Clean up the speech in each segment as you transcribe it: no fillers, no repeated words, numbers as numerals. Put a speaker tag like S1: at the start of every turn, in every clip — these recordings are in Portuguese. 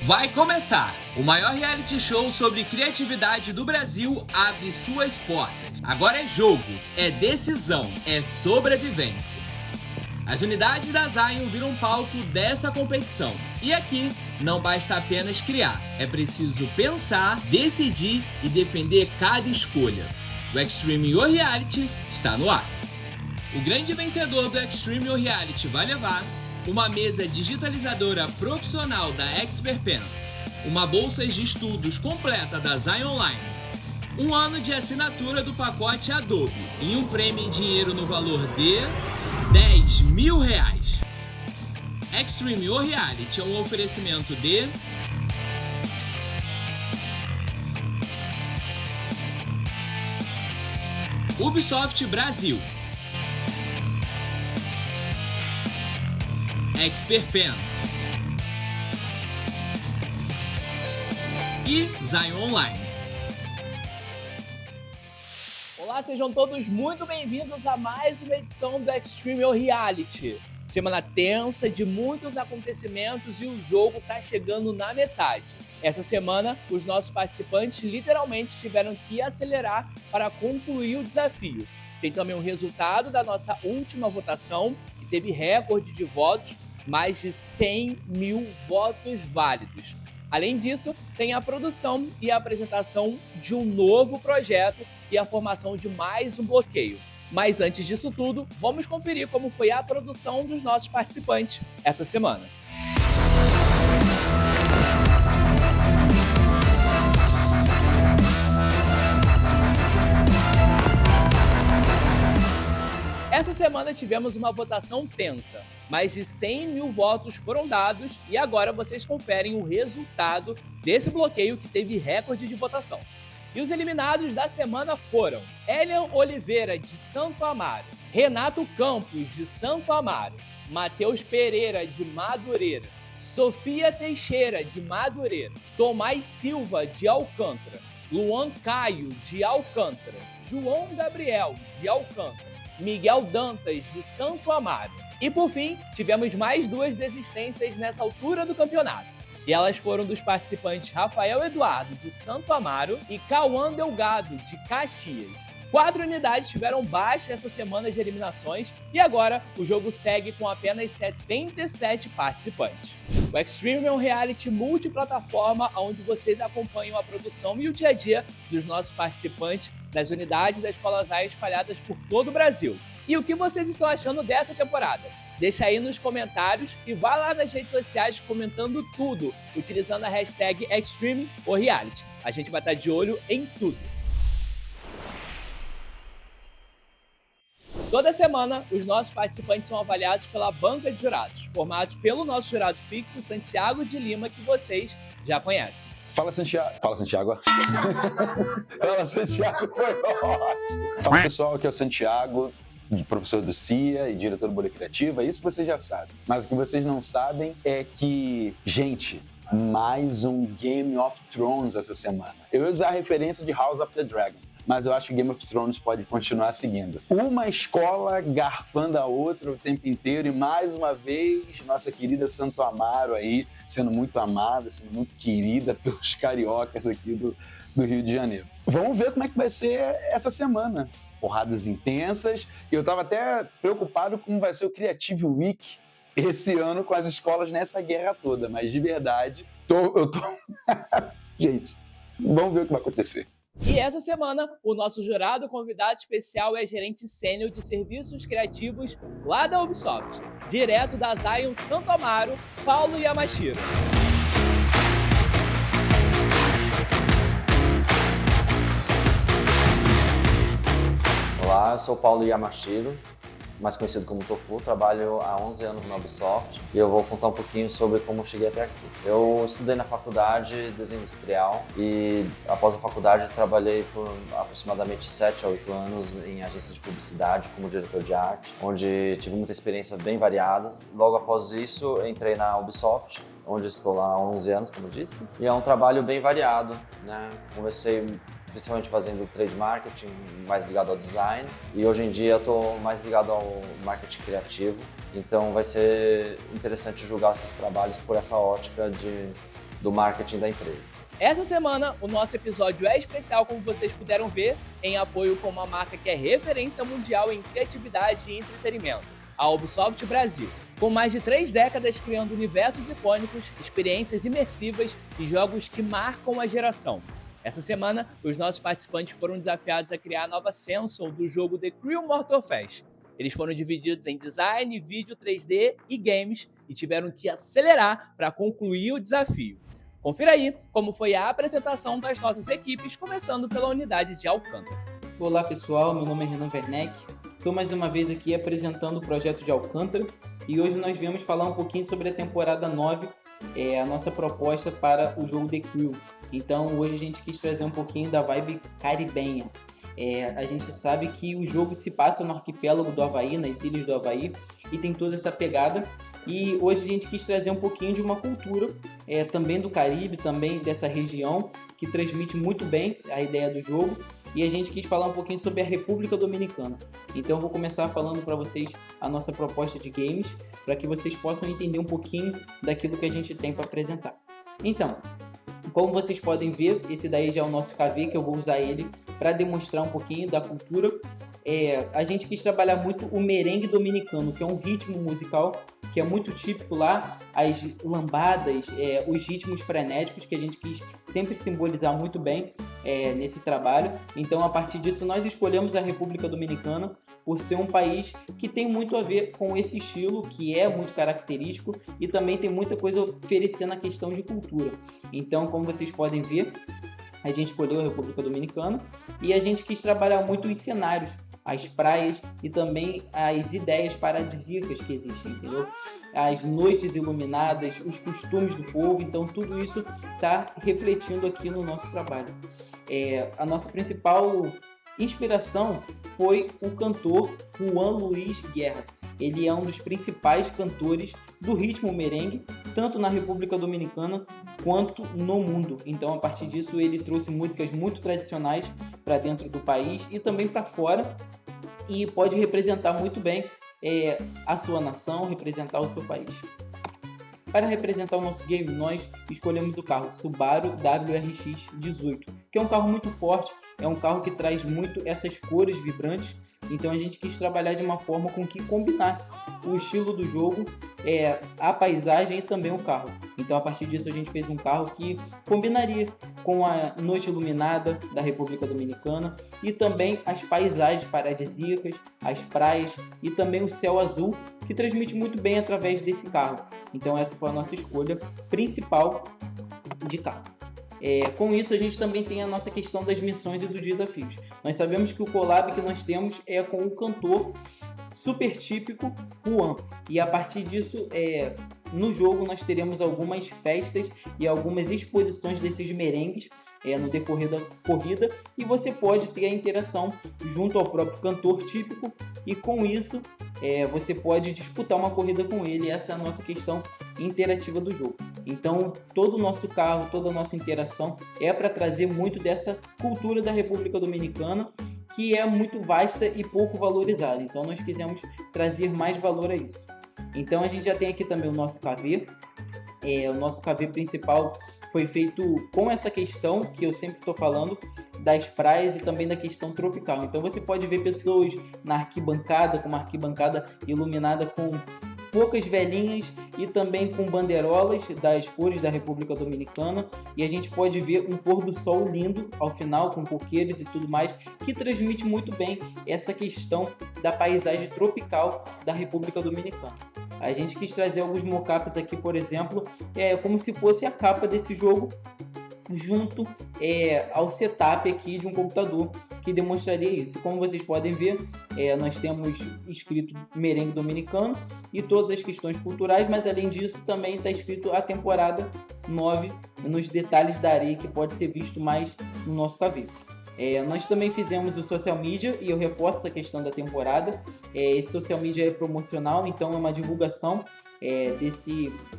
S1: Vai começar! O maior reality show sobre criatividade do Brasil abre suas portas. Agora é jogo, é decisão, é sobrevivência. As unidades da Zion viram palco dessa competição. E aqui não basta apenas criar, é preciso pensar, decidir e defender cada escolha. O Extreme O Reality está no ar. O grande vencedor do Extreme O Reality vai levar uma mesa digitalizadora profissional da Expert Pen, uma bolsa de estudos completa da Zion Online, um ano de assinatura do pacote Adobe e um prêmio em dinheiro no valor de R$10 mil. Extreme O Reality é um oferecimento de Ubisoft Brasil, Expert Pen e Zion Online.
S2: Olá, sejam todos muito bem-vindos a mais uma edição do Extreme O Reality. Semana tensa de muitos acontecimentos e o jogo tá chegando na metade. Essa semana, os nossos participantes literalmente tiveram que acelerar para concluir o desafio. Tem também o resultado da nossa última votação, que teve recorde de votos, mais de 100 mil votos válidos. Além disso, tem a produção e a apresentação de um novo projeto e a formação de mais um bloqueio. Mas antes disso tudo, vamos conferir como foi a produção dos nossos participantes essa semana. Essa semana tivemos uma votação tensa. Mais de 100 mil votos foram dados e agora vocês conferem o resultado desse bloqueio que teve recorde de votação. E os eliminados da semana foram Elian Oliveira, de Santo Amaro, Renato Campos, de Santo Amaro, Matheus Pereira, de Madureira, Sofia Teixeira, de Madureira, Tomás Silva, de Alcântara, Luan Caio, de Alcântara, João Gabriel, de Alcântara, Miguel Dantas, de Santo Amaro. E por fim, tivemos mais duas desistências nessa altura do campeonato. E elas foram dos participantes Rafael Eduardo, de Santo Amaro, e Cauã Delgado, de Caxias. 4 unidades tiveram baixa essa semana de eliminações e agora o jogo segue com apenas 77 participantes. O Extreme é um reality multiplataforma onde vocês acompanham a produção e o dia a dia dos nossos participantes nas unidades da Escola Zion espalhadas por todo o Brasil. E o que vocês estão achando dessa temporada? Deixa aí nos comentários e vá lá nas redes sociais comentando tudo, utilizando a hashtag ExtremeOReality. A gente vai estar de olho em tudo. Toda semana, os nossos participantes são avaliados pela banca de jurados, formados pelo nosso jurado fixo, Santiago de Lima, que vocês já conhecem.
S3: Fala, Santiago. Fala, Santiago. Fala, Santiago. Foi ótimo. Fala, pessoal. Aqui é o Santiago, professor do CIA e diretor do Bolha Criativa. Isso vocês já sabem. Mas o que vocês não sabem é que, gente, mais um Game of Thrones essa semana. Eu ia usar a referência de House of the Dragon, mas eu acho que Game of Thrones pode continuar seguindo. Uma escola garfando a outra o tempo inteiro e, mais uma vez, nossa querida Santo Amaro aí, sendo muito amada, sendo muito querida pelos cariocas aqui do Rio de Janeiro. Vamos ver como é que vai ser essa semana. Porradas intensas. E eu estava até preocupado como vai ser o Creative Week esse ano com as escolas nessa guerra toda. Mas, de verdade, eu tô... Gente, vamos ver o que vai acontecer.
S2: E essa semana, o nosso jurado convidado especial é gerente sênior de serviços criativos lá da Ubisoft, direto da Zion Santo Amaro, Paulo Yamashiro.
S4: Olá, eu sou Paulo Yamashiro, mais conhecido como Tofu, trabalho há 11 anos na Ubisoft e eu vou contar um pouquinho sobre como cheguei até aqui. Eu estudei na faculdade desenho industrial e após a faculdade trabalhei por aproximadamente 7 a 8 anos em agência de publicidade como diretor de arte, onde tive muita experiência bem variada. Logo após isso entrei na Ubisoft, onde estou lá há 11 anos, como disse, e é um trabalho bem variado, né? Comecei principalmente fazendo trade marketing, mais ligado ao design. E hoje em dia eu estou mais ligado ao marketing criativo. Então vai ser interessante julgar esses trabalhos por essa ótica do marketing da empresa.
S2: Essa semana, o nosso episódio é especial, como vocês puderam ver, em apoio com uma marca que é referência mundial em criatividade e entretenimento, a Ubisoft Brasil. Com mais de 3 décadas criando universos icônicos, experiências imersivas e jogos que marcam a geração. Essa semana, os nossos participantes foram desafiados a criar a nova Sensor do jogo The Crew Motorfest. Eles foram divididos em design, vídeo 3D e games e tiveram que acelerar para concluir o desafio. Confira aí como foi a apresentação das nossas equipes, começando pela unidade de Alcântara.
S5: Olá pessoal, meu nome é Renan Werneck, estou mais uma vez aqui apresentando o projeto de Alcântara e hoje nós viemos falar um pouquinho sobre a temporada 9, a nossa proposta para o jogo The Crew. Então hoje a gente quis trazer um pouquinho da vibe caribenha. A gente sabe que o jogo se passa no arquipélago do Havaí, nas ilhas do Havaí, e tem toda essa pegada. E hoje a gente quis trazer um pouquinho de uma cultura, também do Caribe, também dessa região, que transmite muito bem a ideia do jogo. E a gente quis falar um pouquinho sobre a República Dominicana. Então eu vou começar falando para vocês a nossa proposta de games, para que vocês possam entender um pouquinho daquilo que a gente tem para apresentar. Então, como vocês podem ver, esse daí já é o nosso KV, que eu vou usar ele para demonstrar um pouquinho da cultura. A gente quis trabalhar muito o merengue dominicano, que é um ritmo musical que é muito típico lá, as lambadas, os ritmos frenéticos que a gente quis sempre simbolizar muito bem nesse trabalho. Então, a partir disso, nós escolhemos a República Dominicana por ser um país que tem muito a ver com esse estilo, que é muito característico e também tem muita coisa a oferecer na questão de cultura. Então, como vocês podem ver, a gente escolheu a República Dominicana e a gente quis trabalhar muito os cenários, as praias e também as ideias paradisíacas que existem, entendeu? As noites iluminadas, os costumes do povo, então tudo isso está refletindo aqui no nosso trabalho. A nossa principal inspiração foi o cantor Juan Luis Guerra. Ele é um dos principais cantores do ritmo merengue, tanto na República Dominicana quanto no mundo. Então, a partir disso, ele trouxe músicas muito tradicionais para dentro do país e também para fora, e pode representar muito bem a sua nação, representar o seu país. Para representar o nosso game, nós escolhemos o carro Subaru WRX 18, que é um carro muito forte, é um carro que traz muito essas cores vibrantes. Então a gente quis trabalhar de uma forma com que combinasse o estilo do jogo, a paisagem e também o carro. Então a partir disso a gente fez um carro que combinaria com a noite iluminada da República Dominicana e também as paisagens paradisíacas, as praias e também o céu azul, que transmite muito bem através desse carro. Então essa foi a nossa escolha principal de carro. Com isso a gente também tem a nossa questão das missões e dos desafios. Nós sabemos que o collab que nós temos é com o cantor super típico Juan, e a partir disso no jogo nós teremos algumas festas e algumas exposições desses merengues no decorrer da corrida, e você pode ter a interação junto ao próprio cantor típico, e com isso você pode disputar uma corrida com ele. Essa é a nossa questão interativa do jogo. Então todo o nosso carro, toda a nossa interação é para trazer muito dessa cultura da República Dominicana, que é muito vasta e pouco valorizada. Então nós quisemos trazer mais valor a isso. Então a gente já tem aqui também o nosso KV. O nosso KV principal foi feito com essa questão que eu sempre estou falando, das praias e também da questão tropical. Então você pode ver pessoas na arquibancada, com uma arquibancada iluminada com poucas velhinhas e também com bandeirolas das cores da República Dominicana, e a gente pode ver um pôr do sol lindo ao final, com coqueiros e tudo mais, que transmite muito bem essa questão da paisagem tropical da República Dominicana. A gente quis trazer alguns mockups aqui, por exemplo, como se fosse a capa desse jogo, junto ao setup aqui de um computador que demonstraria isso. Como vocês podem ver, nós temos escrito merengue dominicano e todas as questões culturais, mas além disso também está escrito a temporada 9 nos detalhes da areia, que pode ser visto mais no nosso KV. Nós também fizemos o social media e eu reforço essa questão da temporada. Esse social media é promocional, então é uma divulgação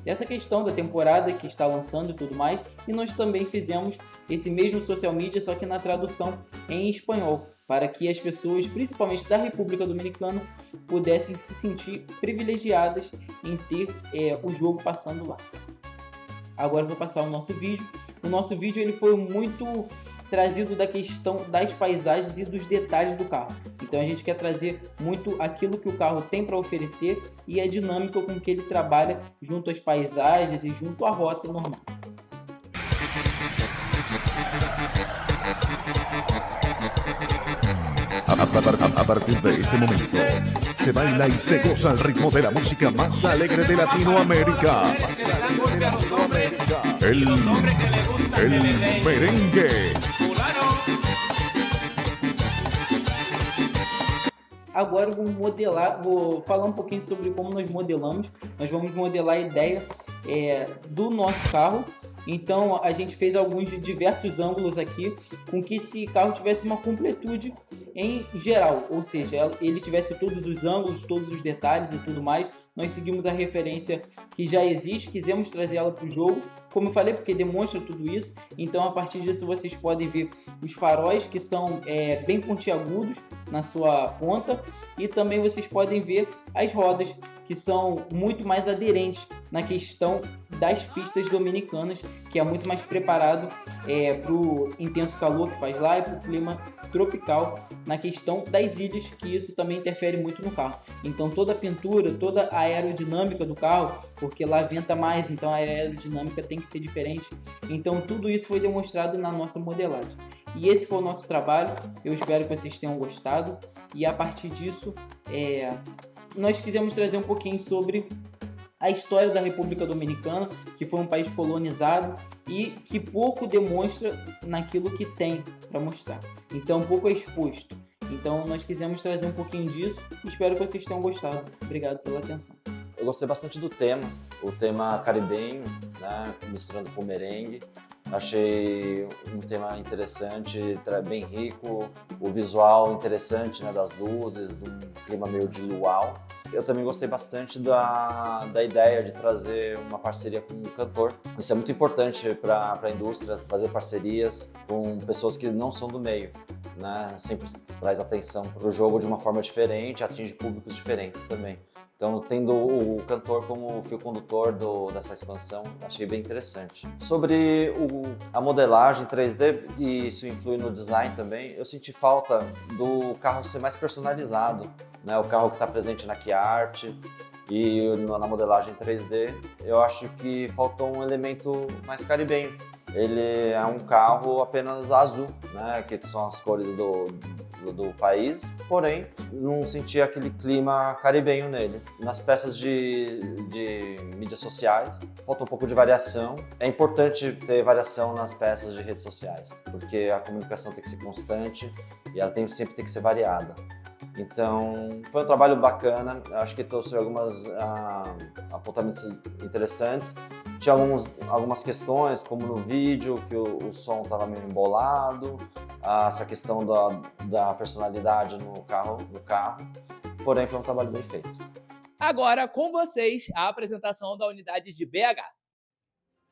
S5: dessa questão da temporada que está lançando e tudo mais. E nós também fizemos esse mesmo social media, só que na tradução em espanhol, para que as pessoas, principalmente da República Dominicana, pudessem se sentir privilegiadas em ter o jogo passando lá. Agora eu vou passar o nosso vídeo. O nosso vídeo ele foi muito trazido da questão das paisagens e dos detalhes do carro. Então a gente quer trazer muito aquilo que o carro tem para oferecer e a dinâmica com que ele trabalha junto às paisagens e junto à rota normal.
S6: A partir de este momento, se baila y se goza al ritmo de la música más alegre de Latinoamérica. El merengue.
S5: Agora eu vou falar um pouquinho sobre como nós modelamos. Nós vamos modelar a ideia do nosso carro. Então a gente fez alguns diversos ângulos aqui com que esse carro tivesse uma completude em geral, ou seja, ele tivesse todos os ângulos, todos os detalhes e tudo mais. Nós seguimos a referência que já existe, quisemos trazer ela para o jogo, como eu falei, porque demonstra tudo isso. Então a partir disso vocês podem ver os faróis que são bem pontiagudos na sua ponta, e também vocês podem ver as rodas que são muito mais aderentes na questão das pistas dominicanas, que é muito mais preparado para o intenso calor que faz lá e para o clima tropical na questão das ilhas, que isso também interfere muito no carro. Então toda a pintura, toda a aerodinâmica do carro, porque lá venta mais, então a aerodinâmica tem que ser diferente. Então tudo isso foi demonstrado na nossa modelagem. E esse foi o nosso trabalho, eu espero que vocês tenham gostado. E a partir disso, nós quisemos trazer um pouquinho sobre a história da República Dominicana, que foi um país colonizado e que pouco demonstra naquilo que tem para mostrar. Então, pouco é exposto. Então, nós quisemos trazer um pouquinho disso e espero que vocês tenham gostado. Obrigado pela atenção.
S4: Eu gostei bastante do tema, o tema caribenho, né, misturando com merengue. Achei um tema interessante, bem rico, o visual interessante, né, das luzes, de um clima meio de luau. Eu também gostei bastante da ideia de trazer uma parceria com um cantor. Isso é muito importante para a indústria, fazer parcerias com pessoas que não são do meio, né? Sempre traz atenção para o jogo de uma forma diferente, atinge públicos diferentes também. Então, tendo o cantor como fio condutor dessa expansão, achei bem interessante. Sobre a modelagem 3D, e isso influi no design também, eu senti falta do carro ser mais personalizado, né? O carro que está presente na Key-Art e na modelagem 3D, eu acho que faltou um elemento mais caribenho. Ele é um carro apenas azul, né? Que são as cores do país, porém não senti aquele clima caribenho nele. Nas peças de mídias sociais, falta um pouco de variação. É importante ter variação nas peças de redes sociais, porque a comunicação tem que ser constante e ela sempre tem que ser variada. Então, foi um trabalho bacana, acho que trouxe alguns apontamentos interessantes. Tinha algumas questões, como no vídeo, que o som estava meio embolado, essa questão da personalidade no carro, porém foi um trabalho bem feito.
S2: Agora, com vocês, a apresentação da unidade de BH.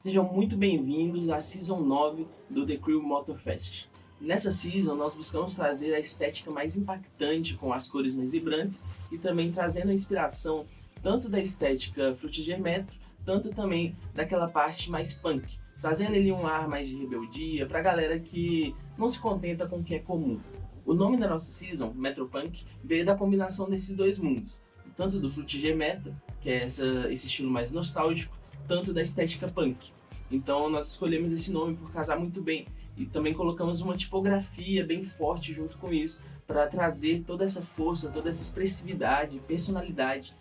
S7: Sejam muito bem-vindos à Season 9 do The Crew Motorfest. Nessa season, nós buscamos trazer a estética mais impactante, com as cores mais vibrantes, e também trazendo a inspiração tanto da estética Frutiger Metro, tanto também daquela parte mais punk, trazendo ali um ar mais de rebeldia para a galera que não se contenta com o que é comum. O nome da nossa season, Metropunk, veio da combinação desses dois mundos, tanto do Frutiger Metro, que é esse estilo mais nostálgico, tanto da estética punk. Então nós escolhemos esse nome por casar muito bem, e também colocamos uma tipografia bem forte junto com isso, para trazer toda essa força, toda essa expressividade, personalidade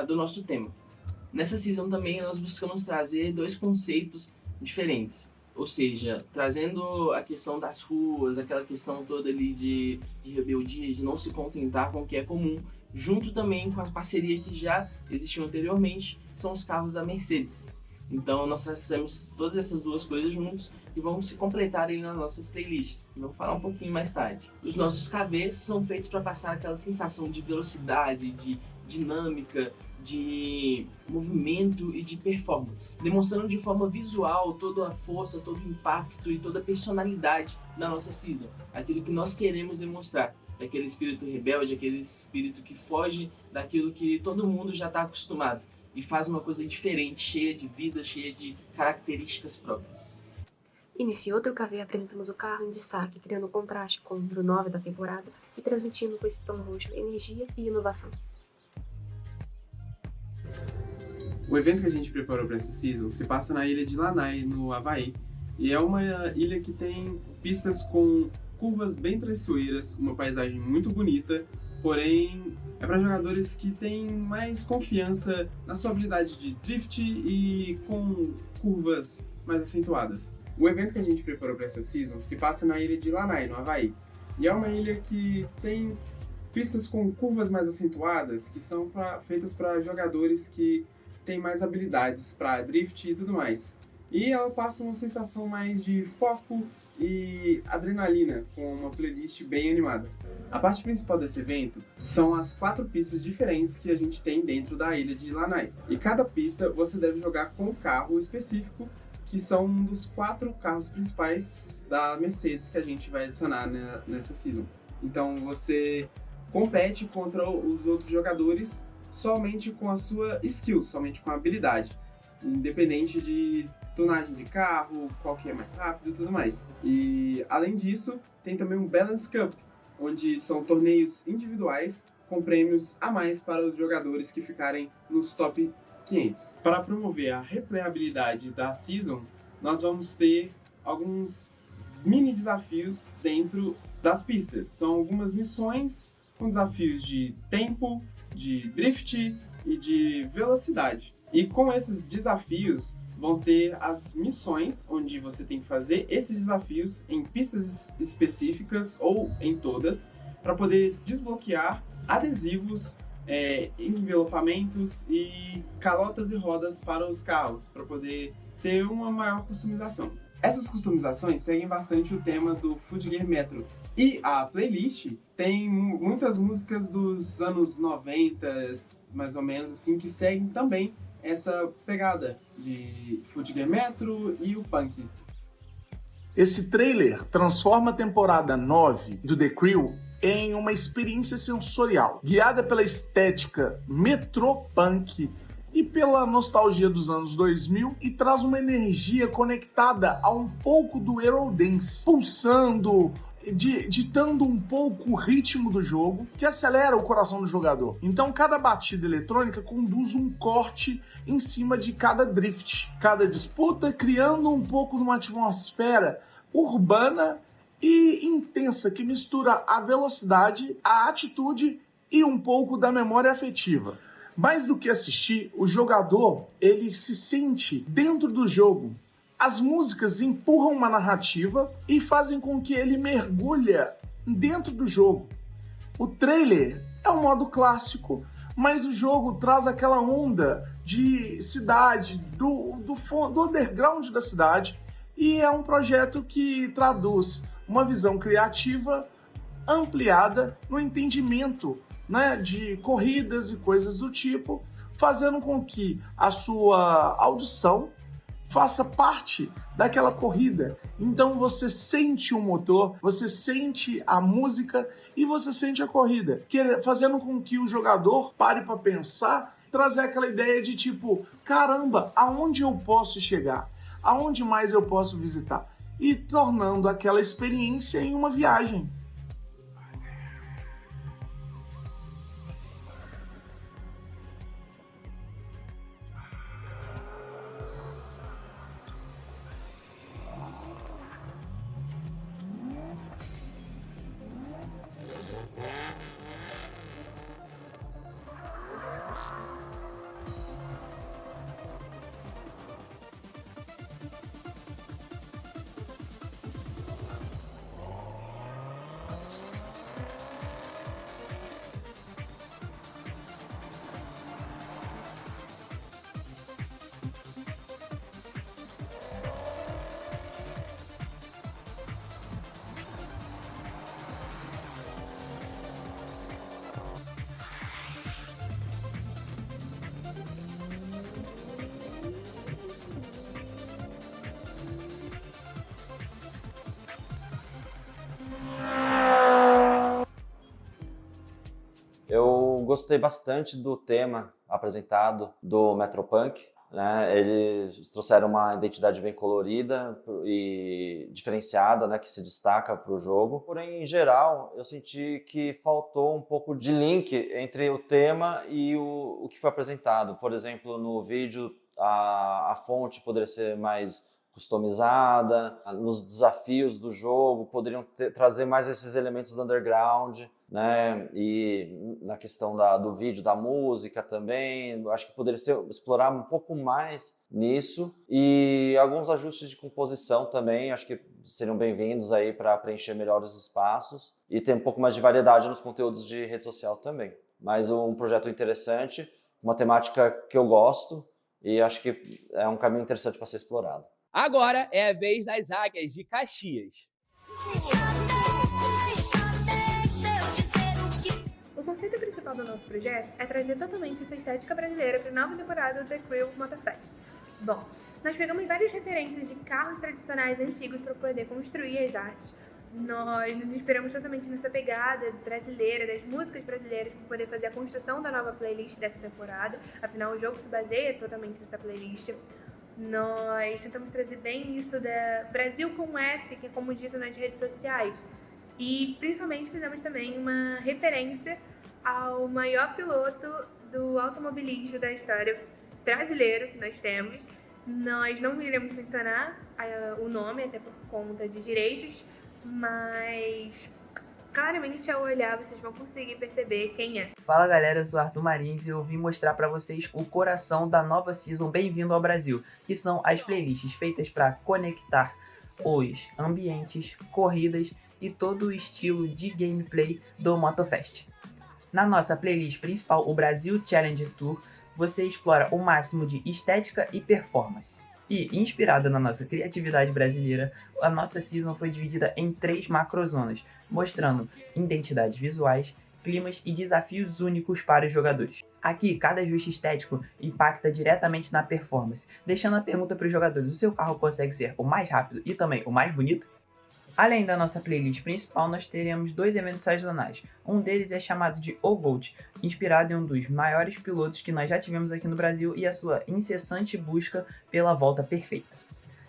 S7: do nosso tema. Nessa season também nós buscamos trazer dois conceitos diferentes, ou seja, trazendo a questão das ruas, aquela questão toda ali de rebeldia, de não se contentar com o que é comum, junto também com as parcerias que já existiam anteriormente, que são os carros da Mercedes. Então nós trazemos todas essas duas coisas juntos e vamos se completar aí nas nossas playlists. Vamos falar um pouquinho mais tarde. Os nossos KVs são feitos para passar aquela sensação de velocidade, de dinâmica, de movimento e de performance, demonstrando de forma visual toda a força, todo o impacto e toda a personalidade da nossa season, aquilo que nós queremos demonstrar, aquele espírito rebelde, aquele espírito que foge daquilo que todo mundo já está acostumado e faz uma coisa diferente, cheia de vida, cheia de características próprias.
S8: E nesse outro KV apresentamos o carro em destaque, criando um contraste com o 9 da temporada e transmitindo com esse tom roxo energia e inovação.
S9: O evento que a gente preparou para essa season se passa na ilha de Lanai, no Havaí, e é uma ilha que tem pistas com curvas bem traiçoeiras, uma paisagem muito bonita, porém é para jogadores que têm mais confiança na sua habilidade de drift e com curvas mais acentuadas. O evento que a gente preparou para essa season se passa na ilha de Lanai, no Havaí, e é uma ilha que tem pistas com curvas mais acentuadas que são feitas para jogadores que têm mais habilidades para drift e tudo mais. E ela passa uma sensação mais de foco e adrenalina, com uma playlist bem animada. A parte principal desse evento são as 4 pistas diferentes que a gente tem dentro da ilha de Lanai. E cada pista você deve jogar com um carro específico, que são um dos 4 carros principais da Mercedes que a gente vai adicionar nessa season. Então você compete contra os outros jogadores somente com a sua skill, somente com a habilidade, independente de tunagem de carro, qual que é mais rápido e tudo mais. E além disso, tem também um Balance Cup, onde são torneios individuais com prêmios a mais para os jogadores que ficarem nos top 500. Para promover a replayabilidade da season, nós vamos ter alguns mini desafios dentro das pistas. São algumas missões com desafios de tempo, de drift e de velocidade. E com esses desafios vão ter as missões, onde você tem que fazer esses desafios em pistas específicas ou em todas, para poder desbloquear adesivos, envelopamentos e calotas e rodas para os carros, para poder ter uma maior customização. Essas customizações seguem bastante o tema do Foot Gear Metro. E a playlist tem muitas músicas dos anos 90, mais ou menos, assim, que seguem também essa pegada de Foot Gear Metro e o punk.
S10: Esse trailer transforma a temporada 9 do The Crew em uma experiência sensorial, guiada pela estética metropunk e pela nostalgia dos anos 2000, e traz uma energia conectada a um pouco do Eurodance, pulsando, ditando um pouco o ritmo do jogo, que acelera o coração do jogador. Então cada batida eletrônica conduz um corte em cima de cada drift, cada disputa, criando um pouco de uma atmosfera urbana e intensa que mistura a velocidade, a atitude e um pouco da memória afetiva. Mais do que assistir, o jogador ele se sente dentro do jogo. As músicas empurram uma narrativa e fazem com que ele mergulhe dentro do jogo. O trailer é um modo clássico, mas o jogo traz aquela onda de cidade, do underground da cidade, e é um projeto que traduz uma visão criativa ampliada no entendimento, né, de corridas e coisas do tipo, fazendo com que a sua audição faça parte daquela corrida. Então você sente o motor, você sente a música e você sente a corrida, fazendo com que o jogador pare para pensar, trazer aquela ideia de tipo, caramba, aonde eu posso chegar? Aonde mais eu posso visitar? E tornando aquela experiência em uma viagem.
S4: gostei bastante do tema apresentado do Metropunk, né? Eles trouxeram uma identidade bem colorida e diferenciada, né, que se destaca para o jogo. Porém, em geral, eu senti que faltou um pouco de link entre o tema e o que foi apresentado. Por exemplo, no vídeo, a fonte poderia ser mais customizada, nos desafios do jogo poderiam trazer mais esses elementos do underground, né? E na questão do vídeo, da música também, acho que poderia explorar um pouco mais nisso, e alguns ajustes de composição também, acho que seriam bem-vindos aí para preencher melhor os espaços e ter um pouco mais de variedade nos conteúdos de rede social também. Mas um projeto interessante, uma temática que eu gosto e acho que é um caminho interessante para ser explorado.
S2: Agora é a vez das Águias de Caxias.
S11: O conceito principal do nosso projeto é trazer totalmente essa estética brasileira para a nova temporada do The Crew Motorfest. Bom, nós pegamos várias referências de carros tradicionais antigos para poder construir as artes. Nós nos inspiramos totalmente nessa pegada brasileira, das músicas brasileiras, para poder fazer a construção da nova playlist dessa temporada. Afinal, o jogo se baseia totalmente nessa playlist. Nós tentamos trazer bem isso da Brasil com S, que é como dito nas redes sociais. E principalmente fizemos também uma referência ao maior piloto do automobilismo da história brasileiro que nós temos. Nós não iremos mencionar o nome, até por conta de direitos, mas claramente ao olhar vocês vão conseguir perceber quem é.
S12: Fala galera, eu sou Arthur Marins e eu vim mostrar pra vocês o coração da nova Season Bem-vindo ao Brasil, que são as playlists feitas para conectar os ambientes, corridas e todo o estilo de gameplay do Motofest. Na nossa playlist principal, o Brasil Challenge Tour, você explora o máximo de estética e performance. E, inspirada na nossa criatividade brasileira, a nossa season foi dividida em 3 macrozonas, mostrando identidades visuais, climas e desafios únicos para os jogadores. Aqui, cada ajuste estético impacta diretamente na performance, deixando a pergunta para os jogadores: o seu carro consegue ser o mais rápido e também o mais bonito? Além da nossa playlist principal, nós teremos 2 eventos sazonais. Um deles é chamado de O GOAT, inspirado em um dos maiores pilotos que nós já tivemos aqui no Brasil e a sua incessante busca pela volta perfeita,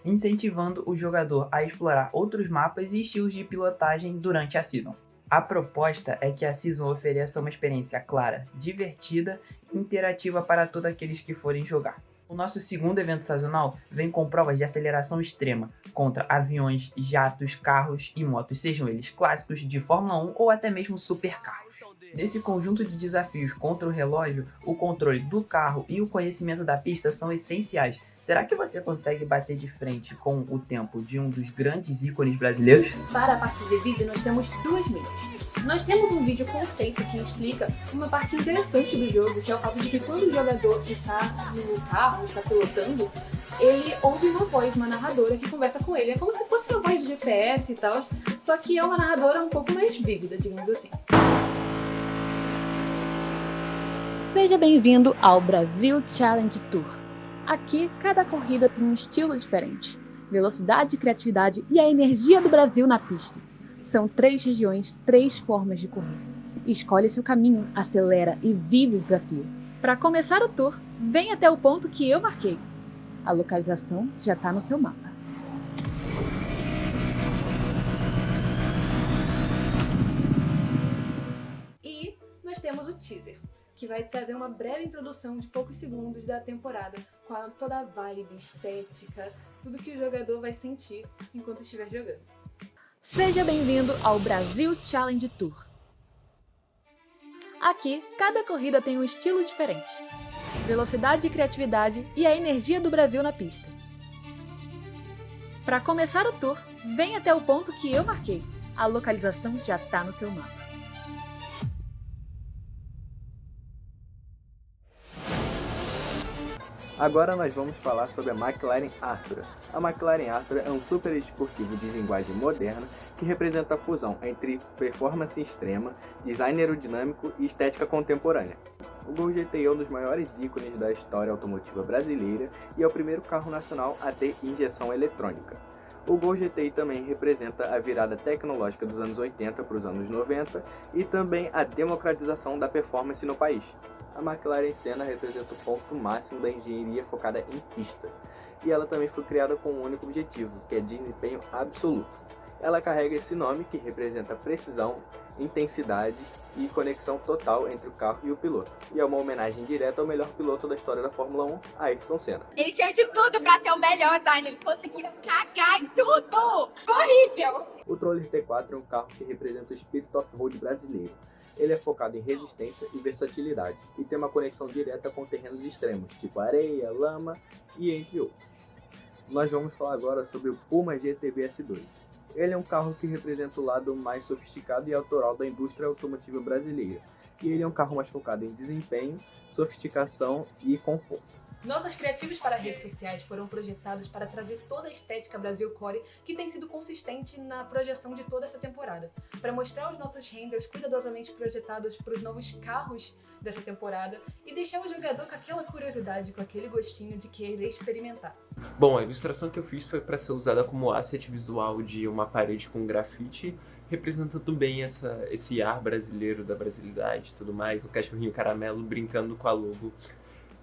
S12: incentivando o jogador a explorar outros mapas e estilos de pilotagem durante a season. A proposta é que a season ofereça uma experiência clara, divertida e interativa para todos aqueles que forem jogar. O nosso segundo evento sazonal vem com provas de aceleração extrema contra aviões, jatos, carros e motos, sejam eles clássicos de Fórmula 1 ou até mesmo supercarros. Nesse conjunto de desafios contra o relógio, o controle do carro e o conhecimento da pista são essenciais. Será que você consegue bater de frente com o tempo de um dos grandes ícones brasileiros?
S11: Para a parte de vídeo, nós temos 2 mídias. Nós temos um vídeo conceito que explica uma parte interessante do jogo, que é o fato de que quando o jogador está no carro, está pilotando, ele ouve uma voz, uma narradora que conversa com ele. É como se fosse uma voz de GPS e tal, só que é uma narradora um pouco mais vívida, digamos assim.
S13: Seja bem-vindo ao Brasil Challenge Tour. Aqui, cada corrida tem um estilo diferente. Velocidade, criatividade e a energia do Brasil na pista. São 3 regiões, 3 formas de correr. Escolhe seu caminho, acelera e vive o desafio. Para começar o tour, vem até o ponto que eu marquei. A localização já está no seu mapa.
S11: E nós temos o teaser, que vai trazer uma breve introdução de poucos segundos da temporada, com toda a vibe, estética, tudo que o jogador vai sentir enquanto estiver jogando.
S13: Seja bem-vindo ao Brasil Challenge Tour. Aqui, cada corrida tem um estilo diferente. Velocidade e criatividade e a energia do Brasil na pista. Para começar o tour, vem até o ponto que eu marquei. A localização já está no seu mapa.
S14: Agora nós vamos falar sobre a McLaren Artura. A McLaren Artura é um super esportivo de linguagem moderna que representa a fusão entre performance extrema, design aerodinâmico e estética contemporânea. O Gol GTI é um dos maiores ícones da história automotiva brasileira e é o primeiro carro nacional a ter injeção eletrônica. O Gol GTI também representa a virada tecnológica dos anos 80 para os anos 90 e também a democratização da performance no país. A McLaren Senna representa o ponto máximo da engenharia focada em pista, e ela também foi criada com um único objetivo, que é desempenho absoluto. Ela carrega esse nome que representa precisão, intensidade e conexão total entre o carro e o piloto, e é uma homenagem direta ao melhor piloto da história da Fórmula 1, Ayrton Senna.
S15: Eles tinham de tudo pra ter o melhor, tá? Eles conseguiram cagar em tudo! Horrível!
S14: O Troller T4 é um carro que representa o espírito off-road brasileiro. Ele é focado em resistência e versatilidade, e tem uma conexão direta com terrenos extremos, tipo areia, lama e entre outros. Nós vamos falar agora sobre o Puma GTB S2. Ele é um carro que representa o lado mais sofisticado e autoral da indústria automotiva brasileira, e ele é um carro mais focado em desempenho, sofisticação e conforto.
S16: Nossos criativos para redes sociais foram projetados para trazer toda a estética Brasil Core que tem sido consistente na projeção de toda essa temporada, para mostrar os nossos renders cuidadosamente projetados para os novos carros dessa temporada e deixar o jogador com aquela curiosidade, com aquele gostinho de querer experimentar.
S17: Bom, a ilustração que eu fiz foi para ser usada como asset visual de uma parede com grafite, representando bem esse ar brasileiro, da brasilidade e tudo mais, o cachorrinho caramelo brincando com a logo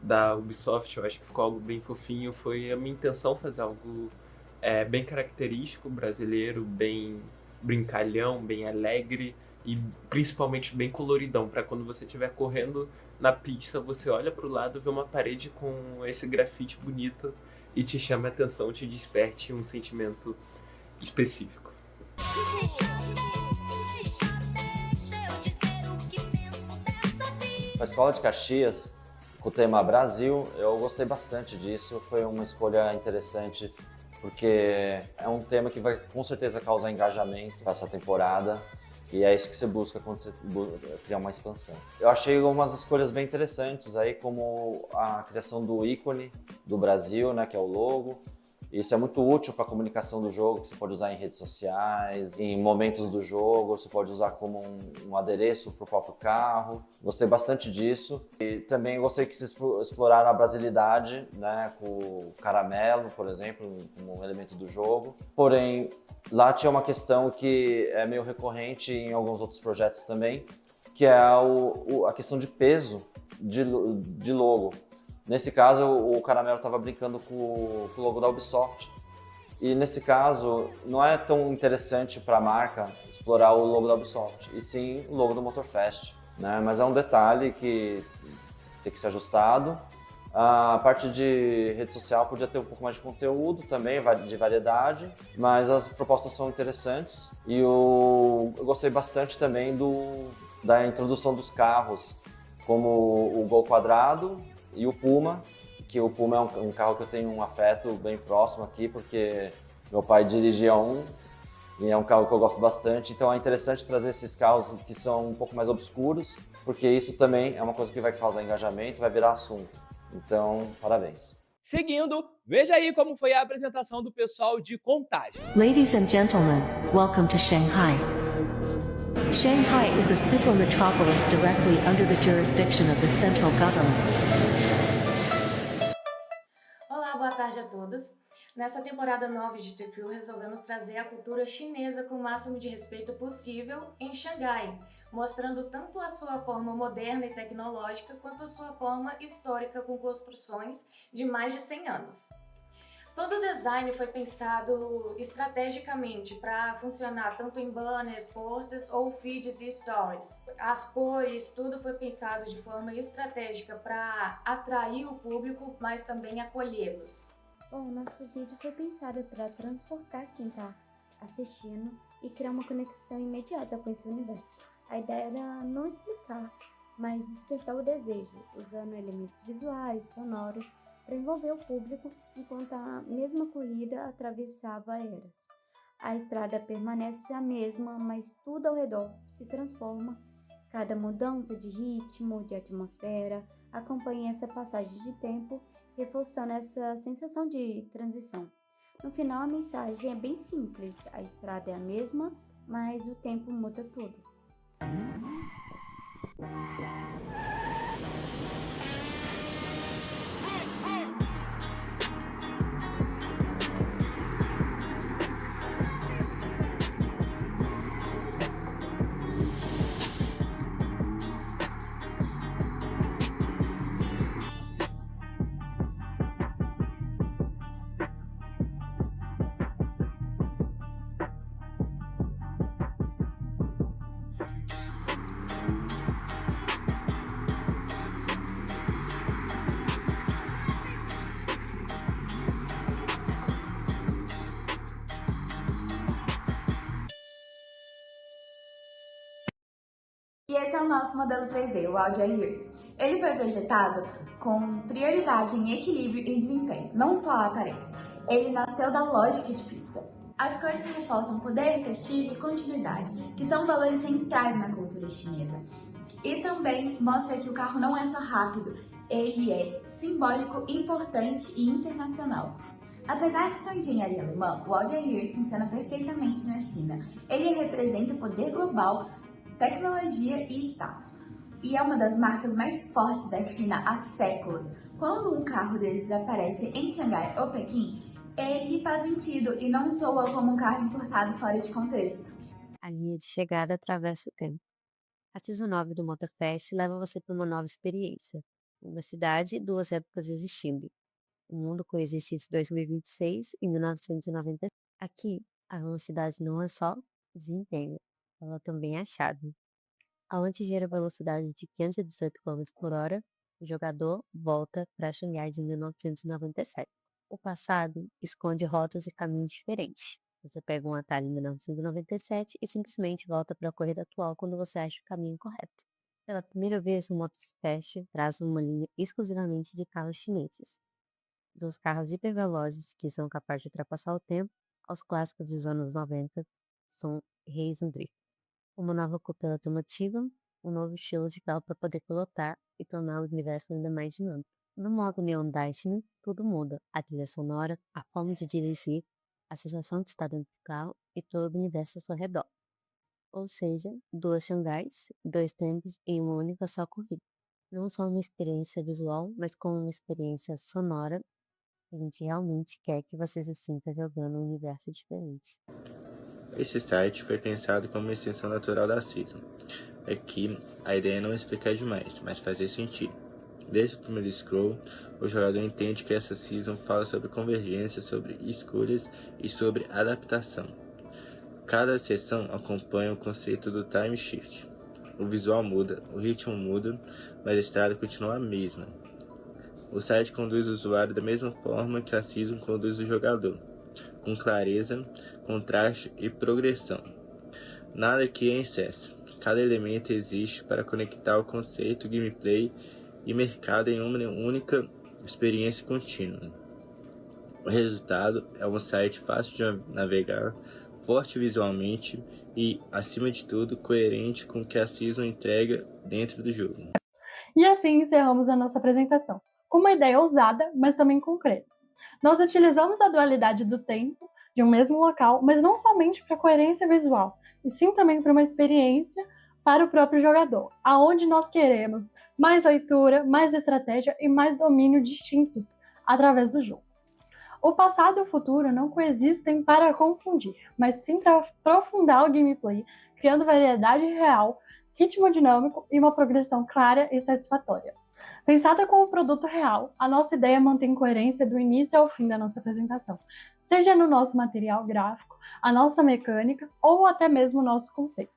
S17: da Ubisoft. Eu acho que ficou algo bem fofinho. Foi a minha intenção fazer algo bem característico, brasileiro, bem brincalhão, bem alegre e principalmente bem coloridão, para quando você estiver correndo na pista, você olha para o lado, vê uma parede com esse grafite bonito e te chame a atenção, te desperte um sentimento específico.
S4: A Escola de Caxias, com o tema Brasil, eu gostei bastante disso, foi uma escolha interessante, porque é um tema que vai com certeza causar engajamento para essa temporada, e é isso que você busca quando você criar uma expansão. Eu achei algumas escolhas bem interessantes aí, como a criação do ícone do Brasil, né, que é o logo. Isso é muito útil para a comunicação do jogo, que você pode usar em redes sociais, em momentos do jogo, você pode usar como um adereço para o próprio carro. Gostei bastante disso. E também gostei que vocês exploraram a brasilidade, né, com o caramelo, por exemplo, como um elemento do jogo. Porém, lá tinha uma questão que é meio recorrente em alguns outros projetos também, que é a questão de peso de logo. Nesse caso, o Caramelo estava brincando com o logo da Ubisoft. E nesse caso, não é tão interessante para a marca explorar o logo da Ubisoft, e sim o logo do Motorfest, né? Mas é um detalhe que tem que ser ajustado. A parte de rede social podia ter um pouco mais de conteúdo também, de variedade, mas as propostas são interessantes. E eu gostei bastante também da introdução dos carros, como o Gol Quadrado e o Puma, que o Puma é um carro que eu tenho um afeto bem próximo aqui, porque meu pai dirigia um, e é um carro que eu gosto bastante, então é interessante trazer esses carros que são um pouco mais obscuros, porque isso também é uma coisa que vai causar engajamento, vai virar assunto. Então, parabéns.
S2: Seguindo, veja aí como foi a apresentação do pessoal de Contagem.
S18: Ladies and gentlemen, welcome to Shanghai. Shanghai is a super metropolis directly under the jurisdiction of the central government.
S16: Olá, boa tarde a todos. Nessa temporada 9 de The Crew, resolvemos trazer a cultura chinesa com o máximo de respeito possível em Xangai, mostrando tanto a sua forma moderna e tecnológica quanto a sua forma histórica com construções de mais de 100 anos. Todo o design foi pensado estrategicamente para funcionar tanto em banners, posters ou feeds e stories. As cores, tudo foi pensado de forma estratégica para atrair o público, mas também acolhê-los.
S19: Bom, nosso vídeo foi pensado para transportar quem está assistindo e criar uma conexão imediata com esse universo. A ideia era não explicar, mas despertar o desejo, usando elementos visuais, sonoros, para envolver o público enquanto a mesma corrida atravessava eras. A estrada permanece a mesma, mas tudo ao redor se transforma. Cada mudança de ritmo, de atmosfera, acompanha essa passagem de tempo, reforçando essa sensação de transição. No final, a mensagem é bem simples. A estrada é a mesma, mas o tempo muda tudo.
S20: E esse é o nosso modelo 3D, o Audi A8. Ele foi projetado com prioridade em equilíbrio e desempenho, não só a aparência. Ele nasceu da lógica de pista. As cores reforçam poder, prestígio e continuidade, que são valores centrais na cultura chinesa. E também mostra que o carro não é só rápido, ele é simbólico, importante e internacional. Apesar de sua engenharia alemã, o Audi A8 funciona perfeitamente na China. Ele representa poder global, tecnologia e status. E é uma das marcas mais fortes da China há séculos. Quando um carro desses aparece em Xangai ou Pequim, ele faz sentido e não soa como um carro importado fora de contexto.
S21: A linha de chegada atravessa o tempo. A Season 9 do Motorfest leva você para uma nova experiência. Uma cidade e duas épocas existindo. O mundo coexiste entre 2026 e 1990. Aqui, a velocidade não é só desempenho, ela também é chave. Ao atingir a velocidade de 518 km/h, o jogador volta para Xangai de 1997. O passado esconde rotas e caminhos diferentes. Você pega um atalho em 1997 e simplesmente volta para a corrida atual quando você acha o caminho correto. Pela primeira vez, o Motorfest traz uma linha exclusivamente de carros chineses. Dos carros hipervelozes que são capazes de ultrapassar o tempo, aos clássicos dos anos 90, são reis no drift. Uma nova cúpula automotiva, um novo estilo de carro para poder pilotar e tornar o universo ainda mais dinâmico. No modo Neon Destiny, tudo muda. A trilha sonora, a forma de dirigir, a sensação de estar dentro do carro e todo o universo ao seu redor. Ou seja, duas Xangais, dois tempos em uma única só corrida. Não só uma experiência visual, mas como uma experiência sonora. A gente realmente quer que você se sinta jogando um universo diferente.
S22: Esse site foi pensado como uma extensão natural da Season. Aqui, a ideia é não explicar demais, mas fazer sentido. Desde o primeiro scroll, o jogador entende que essa Season fala sobre convergência, sobre escolhas e sobre adaptação. Cada seção acompanha o conceito do time shift. O visual muda, o ritmo muda, mas a estrada continua a mesma. O site conduz o usuário da mesma forma que a Season conduz o jogador, com clareza, contraste e progressão. Nada aqui é em excesso. Cada elemento existe para conectar o conceito, gameplay e mercado em uma única experiência contínua. O resultado é um site fácil de navegar, forte visualmente e, acima de tudo, coerente com o que a Season entrega dentro do jogo.
S23: E assim encerramos a nossa apresentação, com uma ideia ousada, mas também concreta. Nós utilizamos a dualidade do tempo de um mesmo local, mas não somente para coerência visual, e sim também para uma experiência para o próprio jogador, aonde nós queremos mais leitura, mais estratégia e mais domínio distintos através do jogo. O passado e o futuro não coexistem para confundir, mas sim para aprofundar o gameplay, criando variedade real, ritmo dinâmico e uma progressão clara e satisfatória. Pensada como produto real, a nossa ideia mantém coerência do início ao fim da nossa apresentação, seja no nosso material gráfico, a nossa mecânica ou até mesmo o nosso conceito.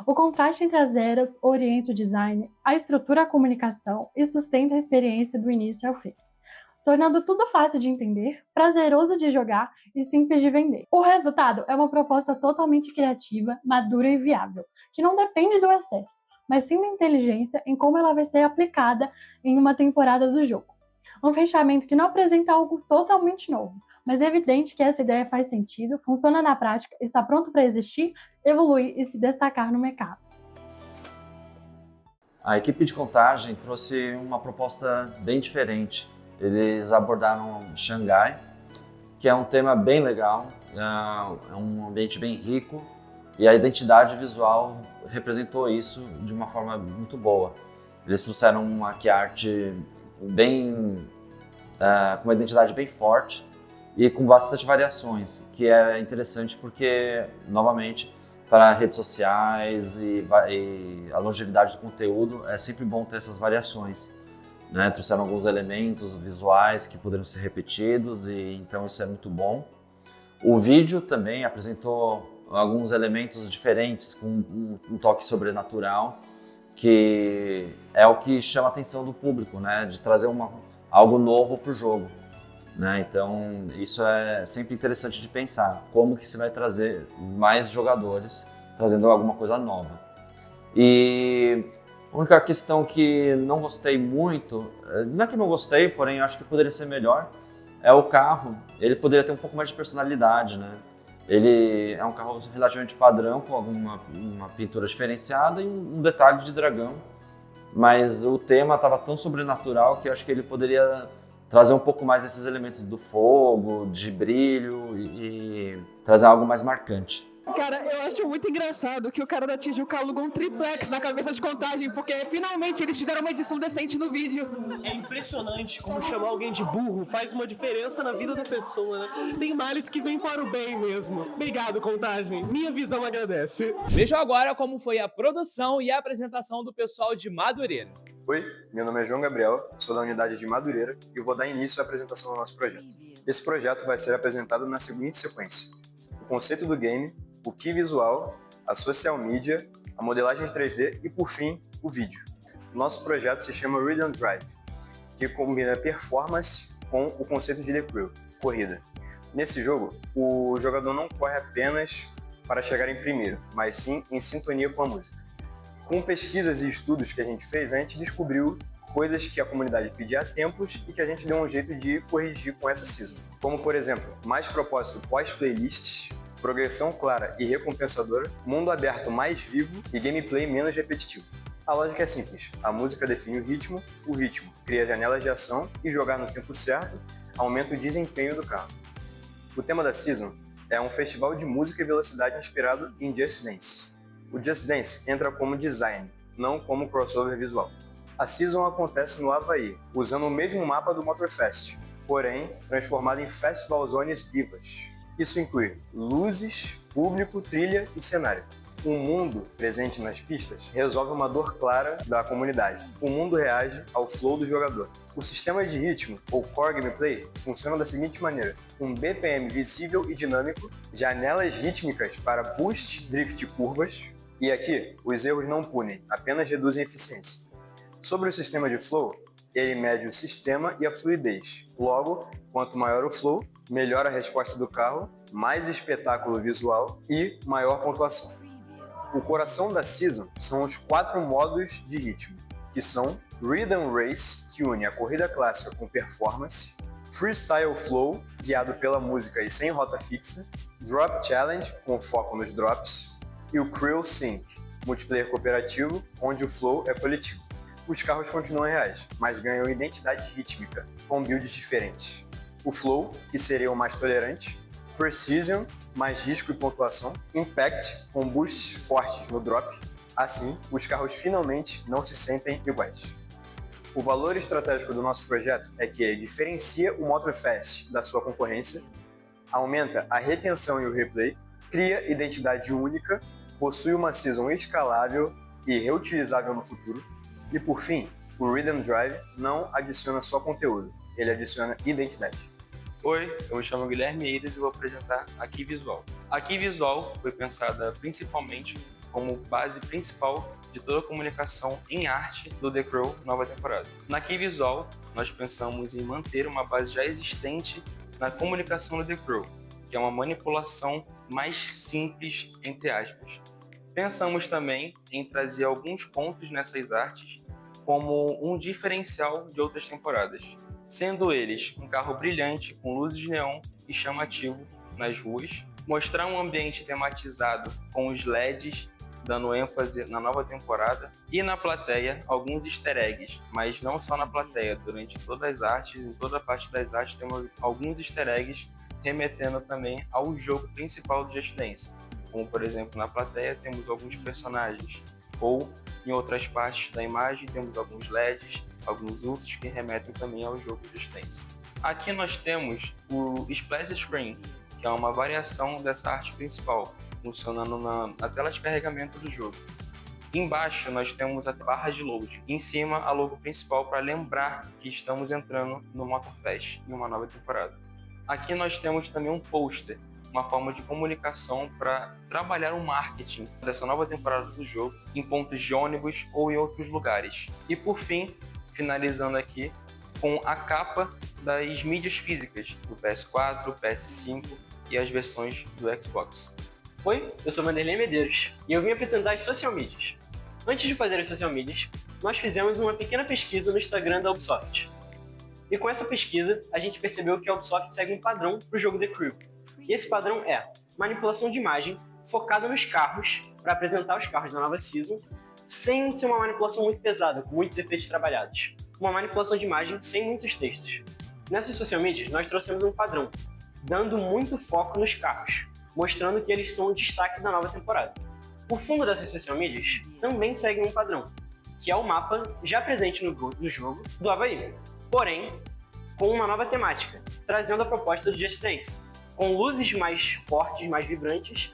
S23: O contraste entre as eras orienta o design, a estrutura a comunicação e sustenta a experiência do início ao fim, tornando tudo fácil de entender, prazeroso de jogar e simples de vender. O resultado é uma proposta totalmente criativa, madura e viável, que não depende do excesso, mas sim da inteligência em como ela vai ser aplicada em uma temporada do jogo. Um fechamento que não apresenta algo totalmente novo, mas é evidente que essa ideia faz sentido, funciona na prática, está pronto para existir, evoluir e se destacar no mercado.
S4: A equipe de contagem trouxe uma proposta bem diferente. Eles abordaram Xangai, que é um tema bem legal, é um ambiente bem rico e a identidade visual representou isso de uma forma muito boa. Eles trouxeram uma art com uma identidade bem forte e com bastante variações, que é interessante porque, novamente, para redes sociais e a longevidade do conteúdo, é sempre bom ter essas variações. Né? Trouxeram alguns elementos visuais que poderiam ser repetidos e então isso é muito bom. O vídeo também apresentou alguns elementos diferentes com um toque sobrenatural, que é o que chama a atenção do público, né? De trazer algo novo para o jogo. Né? Então isso é sempre interessante de pensar, como que você vai trazer mais jogadores trazendo alguma coisa nova. E a única questão que não gostei muito, não é que não gostei, porém acho que poderia ser melhor, é o carro. Ele poderia ter um pouco mais de personalidade, né? Ele é um carro relativamente padrão, com uma pintura diferenciada e um detalhe de dragão. Mas o tema estava tão sobrenatural que eu acho que ele poderia trazer um pouco mais desses elementos do fogo, de brilho e trazer algo mais marcante.
S1: Cara, eu acho muito engraçado que o cara da Tijuca alugou um triplex na cabeça de Contagem, porque finalmente eles fizeram uma edição decente no vídeo.
S3: É impressionante como chamar alguém de burro faz uma diferença na vida da pessoa, né? Tem males que vêm para o bem mesmo. Obrigado, Contagem. Minha visão agradece.
S2: Vejam agora como foi a produção e a apresentação do pessoal de Madureira.
S6: Oi, meu nome é João Gabriel, sou da unidade de Madureira e vou dar início à apresentação do nosso projeto. Esse projeto vai ser apresentado na seguinte sequência: o conceito do game, o key visual, a social media, a modelagem de 3D e, por fim, o vídeo. Nosso projeto se chama Rhythm Drive, que combina performance com o conceito de The Crew, corrida. Nesse jogo, o jogador não corre apenas para chegar em primeiro, mas sim em sintonia com a música. Com pesquisas e estudos que a gente fez, a gente descobriu coisas que a comunidade pedia há tempos e que a gente deu um jeito de corrigir com essa season. Como, por exemplo, mais propósito pós-playlists, progressão clara e recompensadora, mundo aberto mais vivo e gameplay menos repetitivo. A lógica é simples: a música define o ritmo cria janelas de ação e jogar no tempo certo aumenta o desempenho do carro. O tema da season é um festival de música e velocidade inspirado em Just Dance. O Just Dance entra como design, não como crossover visual. A season acontece no Havaí, usando o mesmo mapa do Motorfest, porém transformado em Festival Zones vivas. Isso inclui luzes, público, trilha e cenário. O mundo presente nas pistas resolve uma dor clara da comunidade. O mundo reage ao flow do jogador. O sistema de ritmo, ou core gameplay, funciona da seguinte maneira: um BPM visível e dinâmico, janelas rítmicas para boost, drift e curvas, e aqui os erros não punem, apenas reduzem a eficiência. Sobre o sistema de flow, ele mede o sistema e a fluidez. Logo, quanto maior o flow, melhor a resposta do carro, mais espetáculo visual e maior pontuação. O coração da season são os 4 modos de ritmo, que são Rhythm Race, que une a corrida clássica com performance, Freestyle Flow, guiado pela música e sem rota fixa, Drop Challenge, com foco nos drops, e o Crew Sync, multiplayer cooperativo, onde o flow é coletivo. Os carros continuam reais, mas ganham identidade rítmica, com builds diferentes. O Flow, que seria o mais tolerante, Precision, mais risco e pontuação, Impact, com boosts fortes no drop. Assim, os carros finalmente não se sentem iguais. O valor estratégico do nosso projeto é que ele diferencia o Motorfest da sua concorrência, aumenta a retenção e o replay, cria identidade única, possui uma season escalável e reutilizável no futuro, e por fim, o Rhythm Drive não adiciona só conteúdo, ele adiciona identidade.
S24: Oi, eu me chamo Guilherme Eiras e vou apresentar a Key Visual. A Key Visual foi pensada principalmente como base principal de toda a comunicação em arte do The Crew nova temporada. Na Key Visual, nós pensamos em manter uma base já existente na comunicação do The Crew, que é uma manipulação mais simples, entre aspas. Pensamos também em trazer alguns pontos nessas artes como um diferencial de outras temporadas, sendo eles um carro brilhante com luzes neon e chamativo nas ruas, mostrar um ambiente tematizado com os LEDs dando ênfase na nova temporada, e na plateia alguns easter eggs, mas não só na plateia, durante todas as artes, em toda a parte das artes temos alguns easter eggs remetendo também ao jogo principal do Just Dance, como por exemplo na plateia temos alguns personagens, ou em outras partes da imagem temos alguns LEDs, alguns ursos que remetem também ao jogo Just Dance. Aqui nós temos o Splash Screen, que é uma variação dessa arte principal, funcionando na tela de carregamento do jogo. Embaixo nós temos a barra de load, em cima a logo principal para lembrar que estamos entrando no Motorfest, em uma nova temporada. Aqui nós temos também um pôster, uma forma de comunicação para trabalhar o marketing dessa nova temporada do jogo em pontos de ônibus ou em outros lugares. E por fim, finalizando aqui com a capa das mídias físicas do PS4, PS5 e as versões do Xbox.
S3: Oi, eu sou Vanderlei Medeiros e eu vim apresentar as social medias.
S5: Antes de fazer os social medias, nós fizemos uma pequena pesquisa no Instagram da Ubisoft. E com essa pesquisa, a gente percebeu que a Ubisoft segue um padrão para o jogo The Crew. E esse padrão é manipulação de imagem focada nos carros, para apresentar os carros da nova Season, sem ser uma manipulação muito pesada, com muitos efeitos trabalhados. Uma manipulação de imagem sem muitos textos. Nessas social medias, nós trouxemos um padrão, dando muito foco nos carros, mostrando que eles são o destaque da nova temporada. O fundo dessas social medias também segue um padrão, que é o mapa já presente no jogo do Havaí, porém com uma nova temática, trazendo a proposta do Just Dance, com luzes mais fortes, mais vibrantes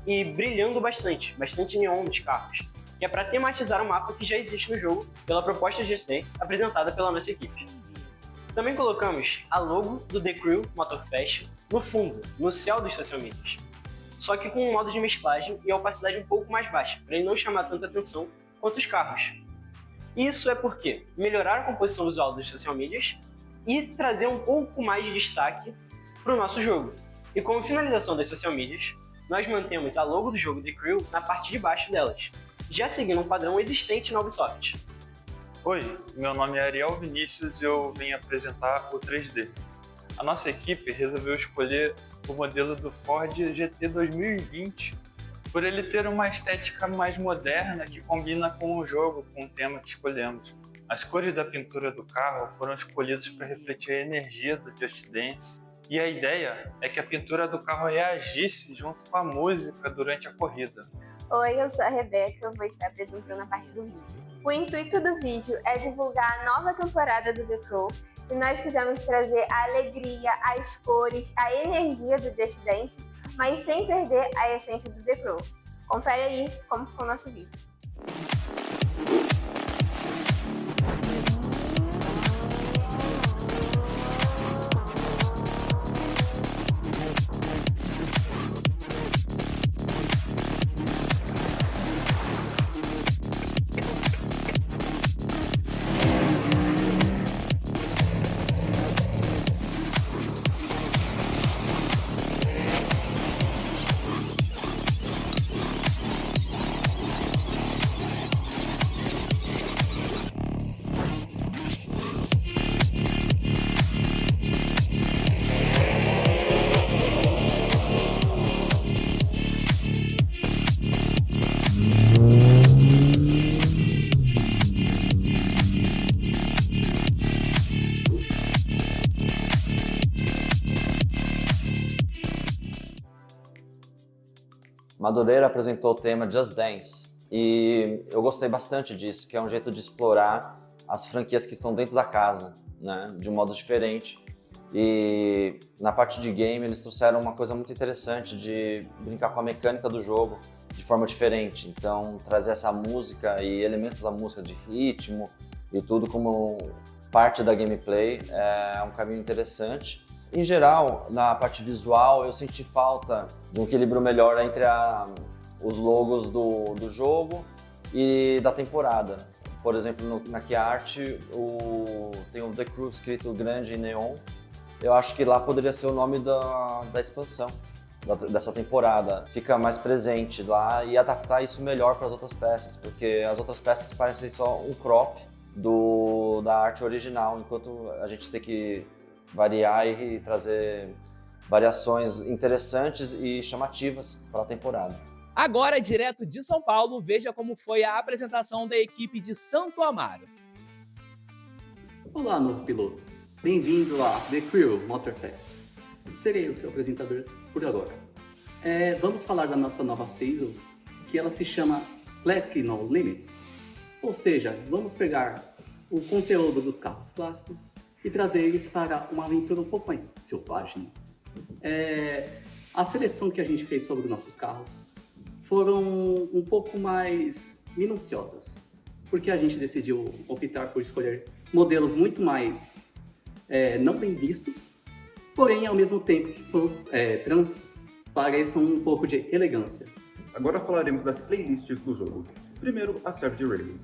S5: e brilhando bastante neon nos carros, que é para tematizar o mapa que já existe no jogo pela proposta Just Dance apresentada pela nossa equipe. Também colocamos a logo do The Crew Motorfest no fundo, no céu dos social medias, só que com um modo de mesclagem e a opacidade um pouco mais baixa, para ele não chamar tanta atenção quanto os carros. Isso é porque melhorar a composição visual dos social medias e trazer um pouco mais de destaque para o nosso jogo. E como finalização das social medias, nós mantemos a logo do jogo The Crew na parte de baixo delas, já seguindo um padrão existente na Ubisoft.
S24: Oi, meu nome é Ariel Vinícius e eu vim apresentar o 3D. A nossa equipe resolveu escolher o modelo do Ford GT 2020 por ele ter uma estética mais moderna que combina com o jogo, com o tema que escolhemos. As cores da pintura do carro foram escolhidas para refletir a energia do Just Dance, e a ideia é que a pintura do carro reagisse junto com a música durante a corrida.
S7: Oi, eu sou a Rebeca, eu vou estar apresentando a parte do vídeo. O intuito do vídeo é divulgar a nova temporada do The Crew, e nós quisemos trazer a alegria, as cores, a energia do Just Dance, mas sem perder a essência do The Crew. Confere aí como ficou o nosso vídeo.
S4: Madureira apresentou o tema Just Dance e eu gostei bastante disso, que é um jeito de explorar as franquias que estão dentro da casa, né, de um modo diferente. E na parte de game eles trouxeram uma coisa muito interessante de brincar com a mecânica do jogo de forma diferente. Então trazer essa música e elementos da música de ritmo e tudo como parte da gameplay é um caminho interessante. Em geral, na parte visual, eu senti falta de um equilíbrio melhor entre os logos do jogo e da temporada. Por exemplo, na Key Art, tem o The Crew escrito grande em neon. Eu acho que lá poderia ser o nome da expansão dessa temporada. Fica mais presente lá e adaptar isso melhor para as outras peças, porque as outras peças parecem só um crop da arte original, enquanto a gente tem que variar e trazer variações interessantes e chamativas para a temporada.
S2: Agora, direto de São Paulo, veja como foi a apresentação da equipe de Santo Amaro.
S8: Olá, novo piloto. Bem-vindo a The Crew Motorfest. Serei o seu apresentador por agora. Vamos falar da nossa nova season, que ela se chama Classic No Limits. Ou seja, vamos pegar o conteúdo dos carros clássicos e trazer eles para uma aventura um pouco mais selvagem. A seleção que a gente fez sobre nossos carros foram um pouco mais minuciosas, porque a gente decidiu optar por escolher modelos muito mais não bem vistos, porém ao mesmo tempo que transpareçam um pouco de elegância.
S9: Agora falaremos das playlists do jogo. Primeiro, a Savage Rally,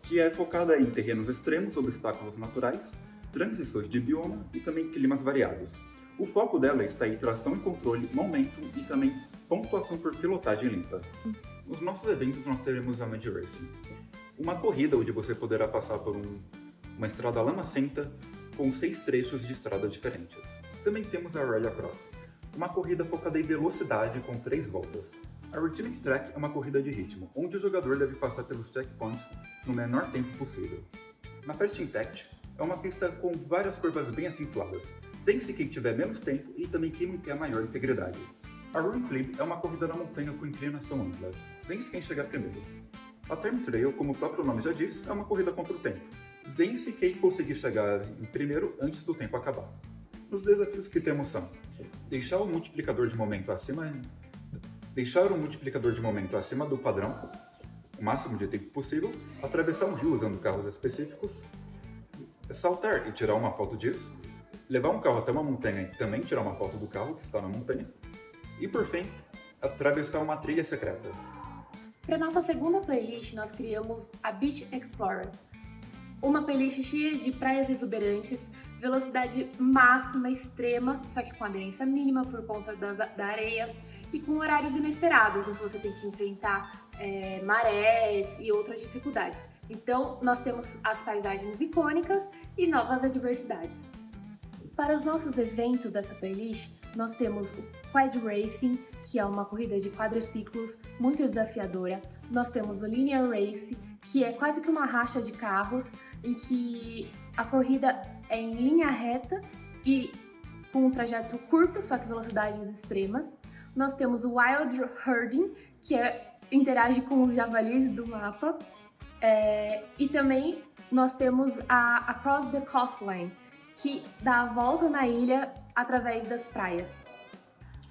S9: que é focada em terrenos extremos, obstáculos naturais, transições de bioma e também climas variados. O foco dela está em tração e controle, momento e também pontuação por pilotagem limpa. Nos nossos eventos nós teremos a Mad Racing, uma corrida onde você poderá passar por uma estrada lamacenta com 6 trechos de estrada diferentes. Também temos a Rally Across, uma corrida focada em velocidade com 3 voltas. A Rhythmic Track é uma corrida de ritmo, onde o jogador deve passar pelos checkpoints no menor tempo possível. Na Fast Impact é uma pista com várias curvas bem acentuadas. Vence quem tiver menos tempo e também quem manter a maior integridade. A Run Clip é uma corrida na montanha com inclinação ampla. Vence quem chegar primeiro. A Time Trial, como o próprio nome já diz, é uma corrida contra o tempo. Vence quem conseguir chegar em primeiro antes do tempo acabar. Os desafios que temos são deixar o multiplicador de momento acima do padrão, o máximo de tempo possível, atravessar um rio usando carros específicos, saltar e tirar uma foto disso, levar um carro até uma montanha e também tirar uma foto do carro que está na montanha, e por fim, atravessar uma trilha secreta.
S10: Para nossa segunda playlist, nós criamos a Beach Explorer, uma playlist cheia de praias exuberantes, velocidade máxima extrema, só que com aderência mínima por conta da areia, e com horários inesperados, em que você tem que enfrentar marés e outras dificuldades. Então, nós temos as paisagens icônicas e novas adversidades. Para os nossos eventos dessa playlist, nós temos o Quad Racing, que é uma corrida de quadriciclos muito desafiadora. Nós temos o Linear Race, que é quase que uma racha de carros, em que a corrida é em linha reta e com um trajeto curto, só que velocidades extremas. Nós temos o Wild Herding, que interage com os javalis do mapa. E também nós temos a Across the Coastline, que dá a volta na ilha através das praias.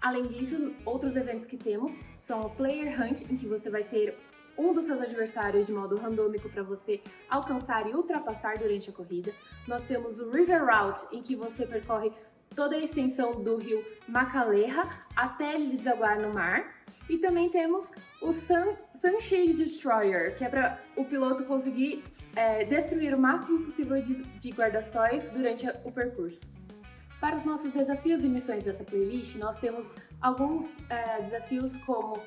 S10: Além disso, outros eventos que temos são o Player Hunt, em que você vai ter um dos seus adversários de modo randômico para você alcançar e ultrapassar durante a corrida. Nós temos o River Route, em que você percorre toda a extensão do rio Macaleja até ele desaguar no mar. E também temos o Sunshade Destroyer, que é para o piloto conseguir destruir o máximo possível de guarda-sóis durante o percurso. Para os nossos desafios e missões dessa playlist, nós temos alguns desafios como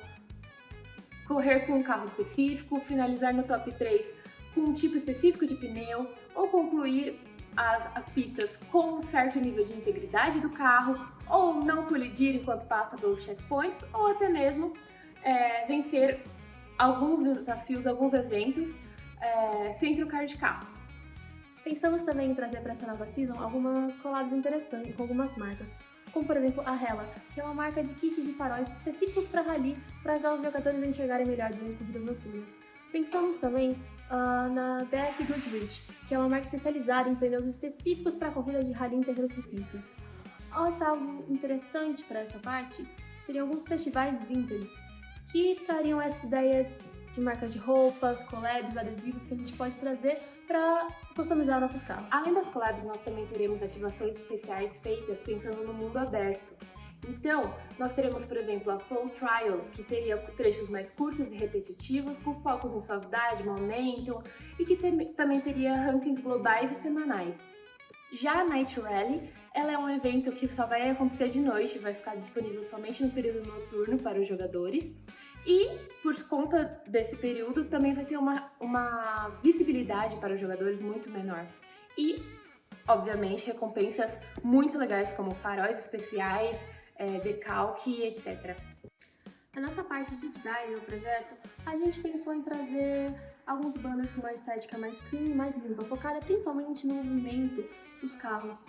S10: correr com um carro específico, finalizar no top 3 com um tipo específico de pneu, ou concluir as pistas com um certo nível de integridade do carro, ou não colidir enquanto passa pelos checkpoints, ou até mesmo vencer alguns desafios, alguns eventos sem trocar de carro.
S23: Pensamos também em trazer para essa nova season algumas collabs interessantes com algumas marcas, como por exemplo a Hella, que é uma marca de kits de faróis específicos para rally, para ajudar os jogadores a enxergarem melhor durante corridas noturnas. Pensamos também na BF Goodrich, que é uma marca especializada em pneus específicos para corridas de rally em terrenos difíceis. Algo interessante para essa parte seriam alguns festivais vintage, que trariam essa ideia de marcas de roupas, collabs, adesivos que a gente pode trazer para customizar nossos carros.
S10: Além das collabs, nós também teremos ativações especiais feitas pensando no mundo aberto. Então, nós teremos, por exemplo, a Flow Trials, que teria trechos mais curtos e repetitivos, com focos em suavidade, momentum, e que também teria rankings globais e semanais. Já a Night Rally, ela é um evento que só vai acontecer de noite, vai ficar disponível somente no período noturno para os jogadores, e por conta desse período também vai ter uma visibilidade para os jogadores muito menor. E, obviamente, recompensas muito legais como faróis especiais, decalque, etc.
S23: Na nossa parte de design no projeto, a gente pensou em trazer alguns banners com uma estética mais clean e mais limpa, focada principalmente no movimento dos carros.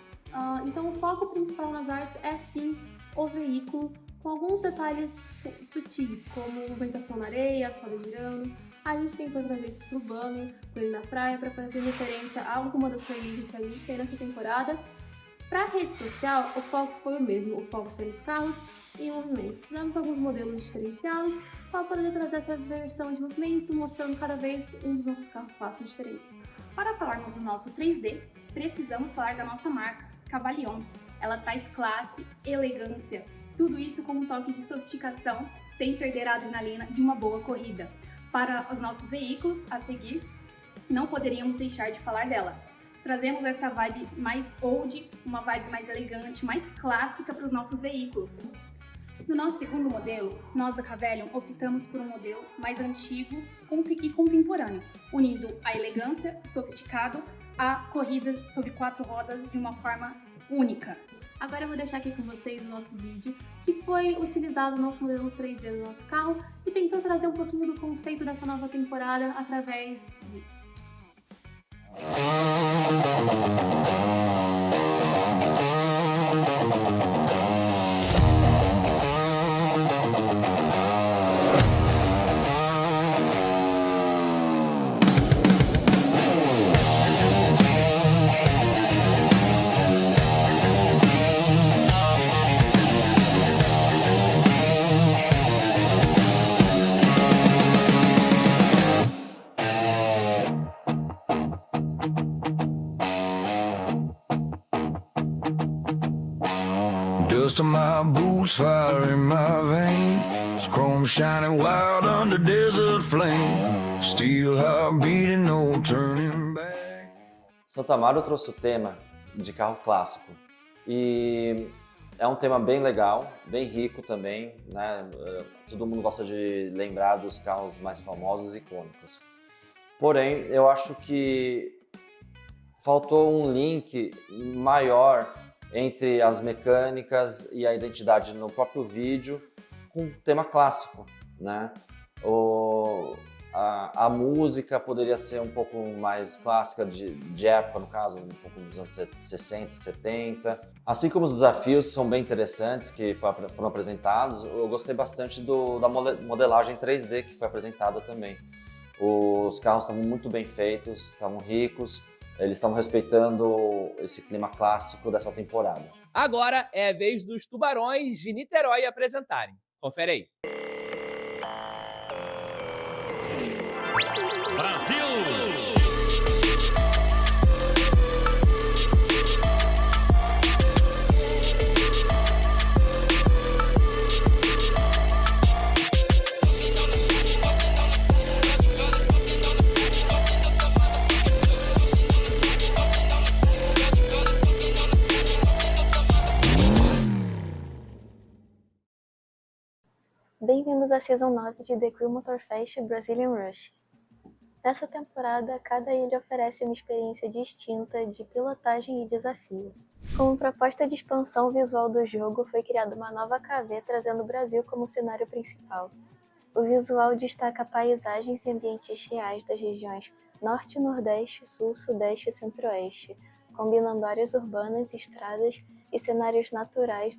S23: Então o foco principal nas artes é sim o veículo, com alguns detalhes sutis, como movimentação na areia, as rodas girando. A gente pensou em trazer isso pro banner, com ele na praia, para fazer referência a alguma das playlists que a gente tem nessa temporada. Para a rede social, o foco foi o mesmo, o foco ser os carros e movimentos. Fizemos alguns modelos diferenciados para poder trazer essa versão de movimento, mostrando cada vez um dos nossos carros clássicos diferentes.
S11: Para falarmos do nosso 3D, precisamos falar da nossa marca, Cavalion. Ela traz classe, elegância, tudo isso com um toque de sofisticação, sem perder a adrenalina de uma boa corrida. Para os nossos veículos a seguir, não poderíamos deixar de falar dela. Trazemos essa vibe mais old, uma vibe mais elegante, mais clássica para os nossos veículos. No nosso segundo modelo, nós da Cavalion optamos por um modelo mais antigo e contemporâneo, unindo a elegância, sofisticado, à corrida sobre 4 rodas de uma forma única.
S12: Agora eu vou deixar aqui com vocês o nosso vídeo, que foi utilizado o nosso modelo 3D do nosso carro e tentou trazer um pouquinho do conceito dessa nova temporada através disso.
S13: Dust on my boots, fire in my veins, chrome shining wild under desert flame, steel heart beating, no turning back.
S4: Santa Amaro trouxe o tema de carro clássico e é um tema bem legal, bem rico também, né? Todo mundo gosta de lembrar dos carros mais famosos e icônicos. Porém, eu acho que faltou um link maior entre as mecânicas e a identidade no próprio vídeo com o tema clássico, né? A música poderia ser um pouco mais clássica de época, no caso, um pouco dos anos 60, 70. Assim como os desafios são bem interessantes que foram apresentados, eu gostei bastante da modelagem 3D que foi apresentada também. Os carros estavam muito bem feitos, estavam ricos, eles estavam respeitando esse clima clássico dessa temporada.
S2: Agora é a vez dos Tubarões de Niterói apresentarem. Confere aí.
S14: Brasil!
S12: Bem-vindos à Season 9 de The Crew Motorfest Brazilian Rush. Nessa temporada, cada ilha oferece uma experiência distinta de pilotagem e desafio. Como proposta de expansão visual do jogo, foi criada uma nova KV trazendo o Brasil como cenário principal. O visual destaca paisagens e ambientes reais das regiões Norte, Nordeste, Sul, Sudeste e Centro-Oeste, combinando áreas urbanas, estradas e cenários naturais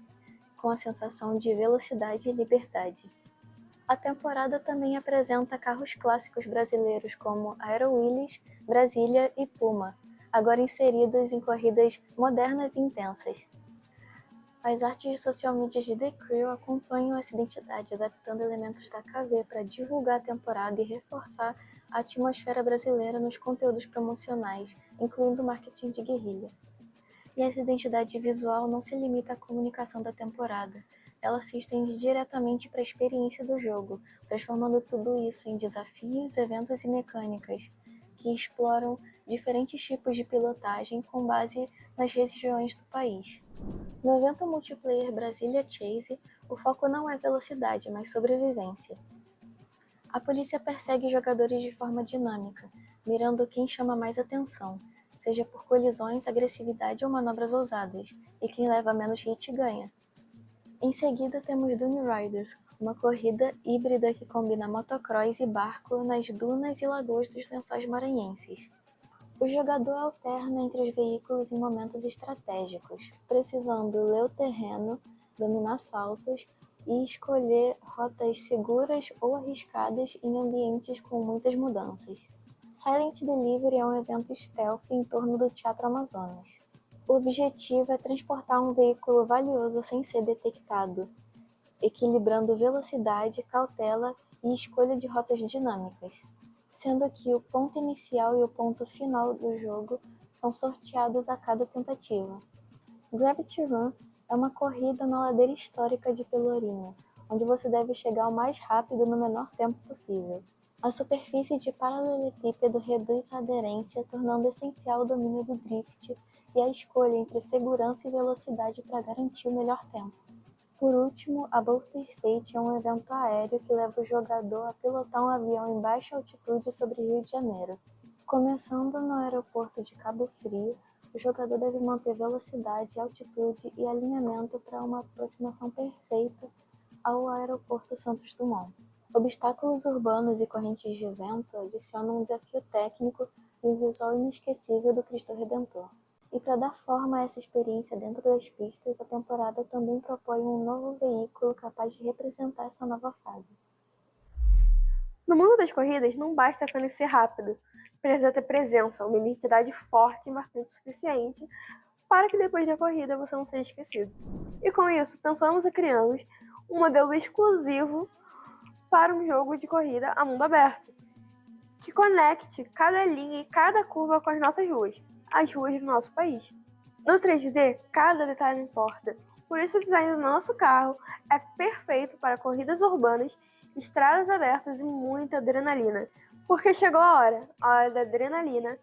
S12: com a sensação de velocidade e liberdade. A temporada também apresenta carros clássicos brasileiros como Aero Willys, Brasília e Puma, agora inseridos em corridas modernas e intensas. As artes de social media de The Crew acompanham essa identidade, adaptando elementos da KV para divulgar a temporada e reforçar a atmosfera brasileira nos conteúdos promocionais, incluindo marketing de guerrilha. E essa identidade visual não se limita à comunicação da temporada, ela se estende diretamente para a experiência do jogo, transformando tudo isso em desafios, eventos e mecânicas, que exploram diferentes tipos de pilotagem com base nas regiões do país. No evento multiplayer Brasília Chase, o foco não é velocidade, mas sobrevivência. A polícia persegue jogadores de forma dinâmica, mirando quem chama mais atenção, seja por colisões, agressividade ou manobras ousadas, e quem leva menos hit ganha. Em seguida temos Dune Riders, uma corrida híbrida que combina motocross e barco nas dunas e lagoas dos Lençóis Maranhenses. O jogador alterna entre os veículos em momentos estratégicos, precisando ler o terreno, dominar saltos e escolher rotas seguras ou arriscadas em ambientes com muitas mudanças. Silent Delivery é um evento stealth em torno do Teatro Amazonas. O objetivo é transportar um veículo valioso sem ser detectado, equilibrando velocidade, cautela e escolha de rotas dinâmicas, sendo que o ponto inicial e o ponto final do jogo são sorteados a cada tentativa. Gravity Run é uma corrida na ladeira histórica de Pelourinho, onde você deve chegar o mais rápido no menor tempo possível. A superfície de paralelepípedo reduz a aderência, tornando essencial o domínio do drift e a escolha entre segurança e velocidade para garantir o melhor tempo. Por último, a Bolter State é um evento aéreo que leva o jogador a pilotar um avião em baixa altitude sobre Rio de Janeiro. Começando no aeroporto de Cabo Frio, o jogador deve manter velocidade, altitude e alinhamento para uma aproximação perfeita ao aeroporto Santos Dumont. Obstáculos urbanos e correntes de vento adicionam um desafio técnico e um visual inesquecível do Cristo Redentor. E para dar forma a essa experiência dentro das pistas, a temporada também propõe um novo veículo capaz de representar essa nova fase.
S14: No mundo das corridas, não basta apenas ser rápido, precisa ter presença, uma identidade forte e marcante o suficiente para que depois da corrida você não seja esquecido. E com isso, pensamos e criamos um modelo exclusivo para um jogo de corrida a mundo aberto, que conecte cada linha e cada curva com as nossas ruas, as ruas do nosso país. No 3D, cada detalhe importa, por isso o design do nosso carro é perfeito para corridas urbanas, estradas abertas e muita adrenalina, porque chegou a hora da adrenalina,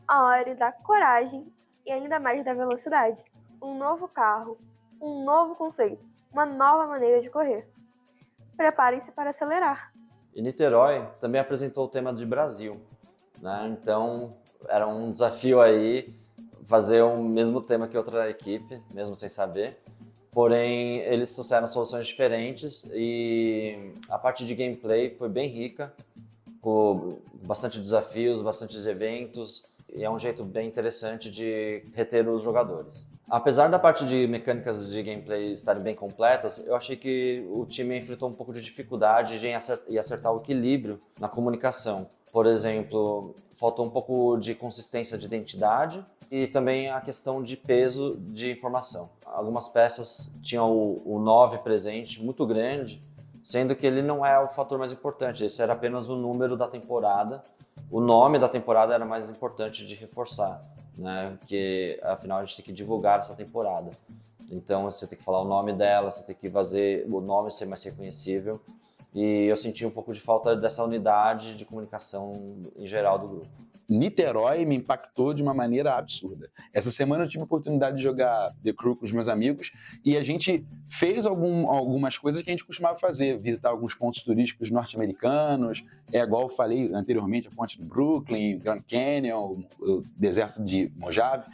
S14: a hora da coragem e ainda mais da velocidade. Um novo carro, um novo conceito, uma nova maneira de correr. Preparem-se para acelerar.
S4: E Niterói também apresentou o tema de Brasil, né? Então era um desafio aí fazer o mesmo tema que outra equipe, mesmo sem saber. Porém, eles trouxeram soluções diferentes e a parte de gameplay foi bem rica, com bastante desafios, bastante eventos, e é um jeito bem interessante de reter os jogadores. Apesar da parte de mecânicas de gameplay estarem bem completas, eu achei que o time enfrentou um pouco de dificuldade em acertar o equilíbrio na comunicação. Por exemplo, faltou um pouco de consistência de identidade e também a questão de peso de informação. Algumas peças tinham o 9 presente, muito grande, sendo que ele não é o fator mais importante, esse era apenas o número da temporada. O nome da temporada era mais importante de reforçar, né? Porque afinal a gente tem que divulgar essa temporada. Então você tem que falar o nome dela, você tem que fazer o nome ser mais reconhecível. E eu senti um pouco de falta dessa unidade de comunicação em geral do grupo.
S15: Niterói me impactou de uma maneira absurda. Essa semana eu tive a oportunidade de jogar The Crew com os meus amigos e a gente fez algumas coisas que a gente costumava fazer, visitar alguns pontos turísticos norte-americanos, igual eu falei anteriormente, a ponte do Brooklyn, Grand Canyon, o deserto de Mojave,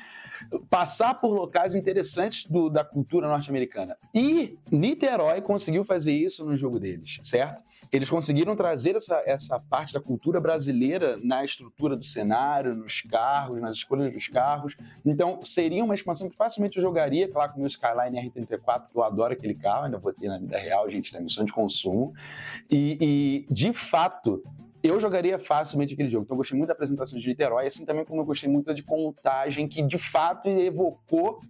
S15: passar por locais interessantes da cultura norte-americana. E Niterói conseguiu fazer isso no jogo deles, certo? Eles conseguiram trazer essa parte da cultura brasileira na estrutura do cenário, nos carros, nas escolhas dos carros. Então, seria uma expansão que facilmente eu jogaria, claro, com o meu Skyline R34, que eu adoro aquele carro, ainda vou ter na vida real, gente, na missão de consumo. E de fato, eu jogaria facilmente aquele jogo. Então, eu gostei muito da apresentação de Niterói, assim também como eu gostei muito de contagem, que de fato evocou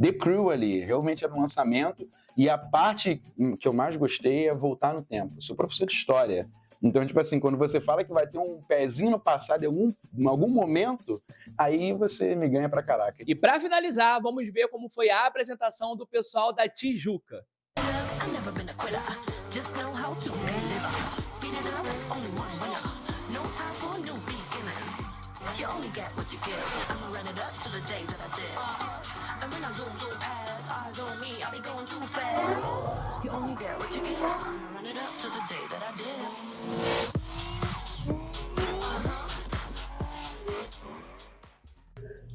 S15: The Crew ali. Realmente era um lançamento. E a parte que eu mais gostei é voltar no tempo. Eu sou professor de história. Então, tipo assim, quando você fala que vai ter um pezinho no passado em algum momento, aí você me ganha pra caraca.
S2: E pra finalizar, vamos ver como foi a apresentação do pessoal da Tijuca.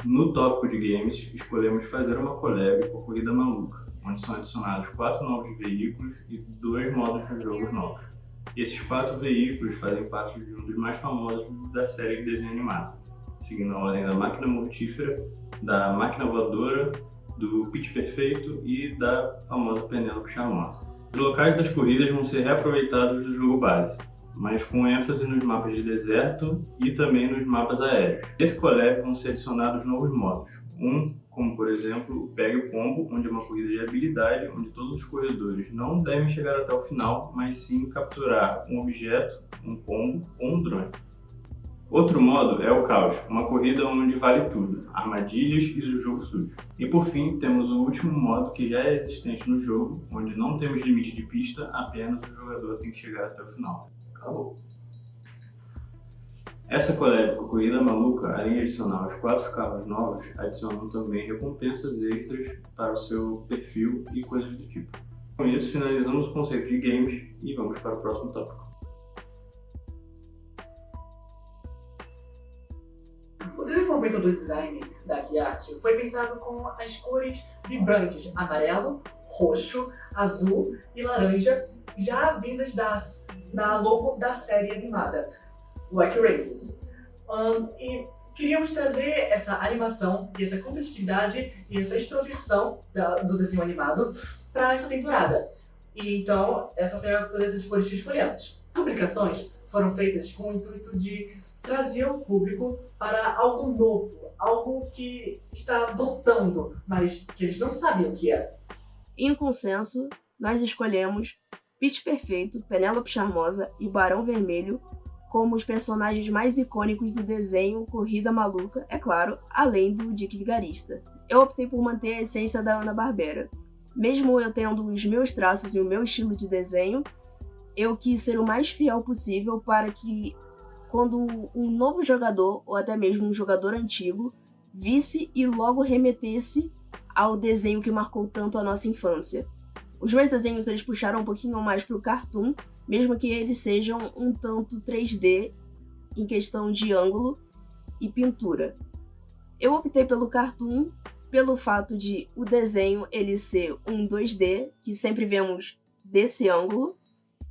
S17: No tópico de games, escolhemos fazer uma collab com a Corrida Maluca, onde são adicionados 4 novos veículos e 2 modos de jogos novos. Esses 4 veículos fazem parte de um dos mais famosos da série de desenho animado, seguindo a ordem da Máquina Mortífera, da Máquina Voadora, do Pitch Perfeito e da famosa Penélope Charmosa. Os locais das corridas vão ser reaproveitados do jogo base, mas com ênfase nos mapas de deserto e também nos mapas aéreos. Nesse collab vão ser adicionados novos modos, como por exemplo o Pega o Pombo, onde é uma corrida de habilidade, onde todos os corredores não devem chegar até o final, mas sim capturar um objeto, um pombo ou um drone. Outro modo é o Caos, uma corrida onde vale tudo, armadilhas e o jogo sujo. E por fim, temos o último modo que já é existente no jogo, onde não temos limite de pista, apenas o jogador tem que chegar até o final. Acabou. Essa collab com a Corrida Maluca, além de adicionar os 4 carros novos, adicionam também recompensas extras para o seu perfil e coisas do tipo. Com isso, finalizamos o conceito de games e vamos para o próximo tópico.
S16: O desenvolvimento do design da Art foi pensado com as cores vibrantes amarelo, roxo, azul e laranja, já vindas da logo da série animada Wacky Races. E queríamos trazer essa animação e essa competitividade e essa extroversão do desenho animado para essa temporada. E então, essa foi a paleta de cores que escolhemos. As publicações foram feitas com o intuito de trazer o público para algo novo, algo que está voltando, mas que eles não sabem o que é.
S18: Em consenso, nós escolhemos Peach Perfeito, Penélope Charmosa e Barão Vermelho como os personagens mais icônicos do desenho Corrida Maluca, é claro, além do Dick Vigarista. Eu optei por manter a essência da Hanna-Barbera. Mesmo eu tendo os meus traços e o meu estilo de desenho, eu quis ser o mais fiel possível para que, quando um novo jogador, ou até mesmo um jogador antigo, visse e logo remetesse ao desenho que marcou tanto a nossa infância. Os meus desenhos eles puxaram um pouquinho mais para o cartoon, mesmo que eles sejam um tanto 3D em questão de ângulo e pintura. Eu optei pelo cartoon pelo fato de o desenho ele ser um 2D, que sempre vemos desse ângulo,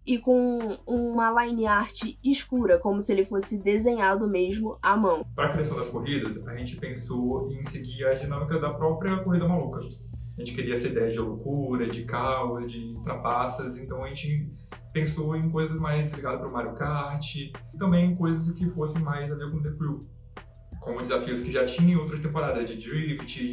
S18: e com uma line art escura, como se ele fosse desenhado mesmo à mão.
S19: Para a criação das corridas, a gente pensou em seguir a dinâmica da própria Corrida Maluca. A gente queria essa ideia de loucura, de caos, de trapaças, então a gente pensou em coisas mais ligadas para o Mario Kart e também em coisas que fossem mais a ver com The Crew, como desafios que já tinha em outras temporadas de drift,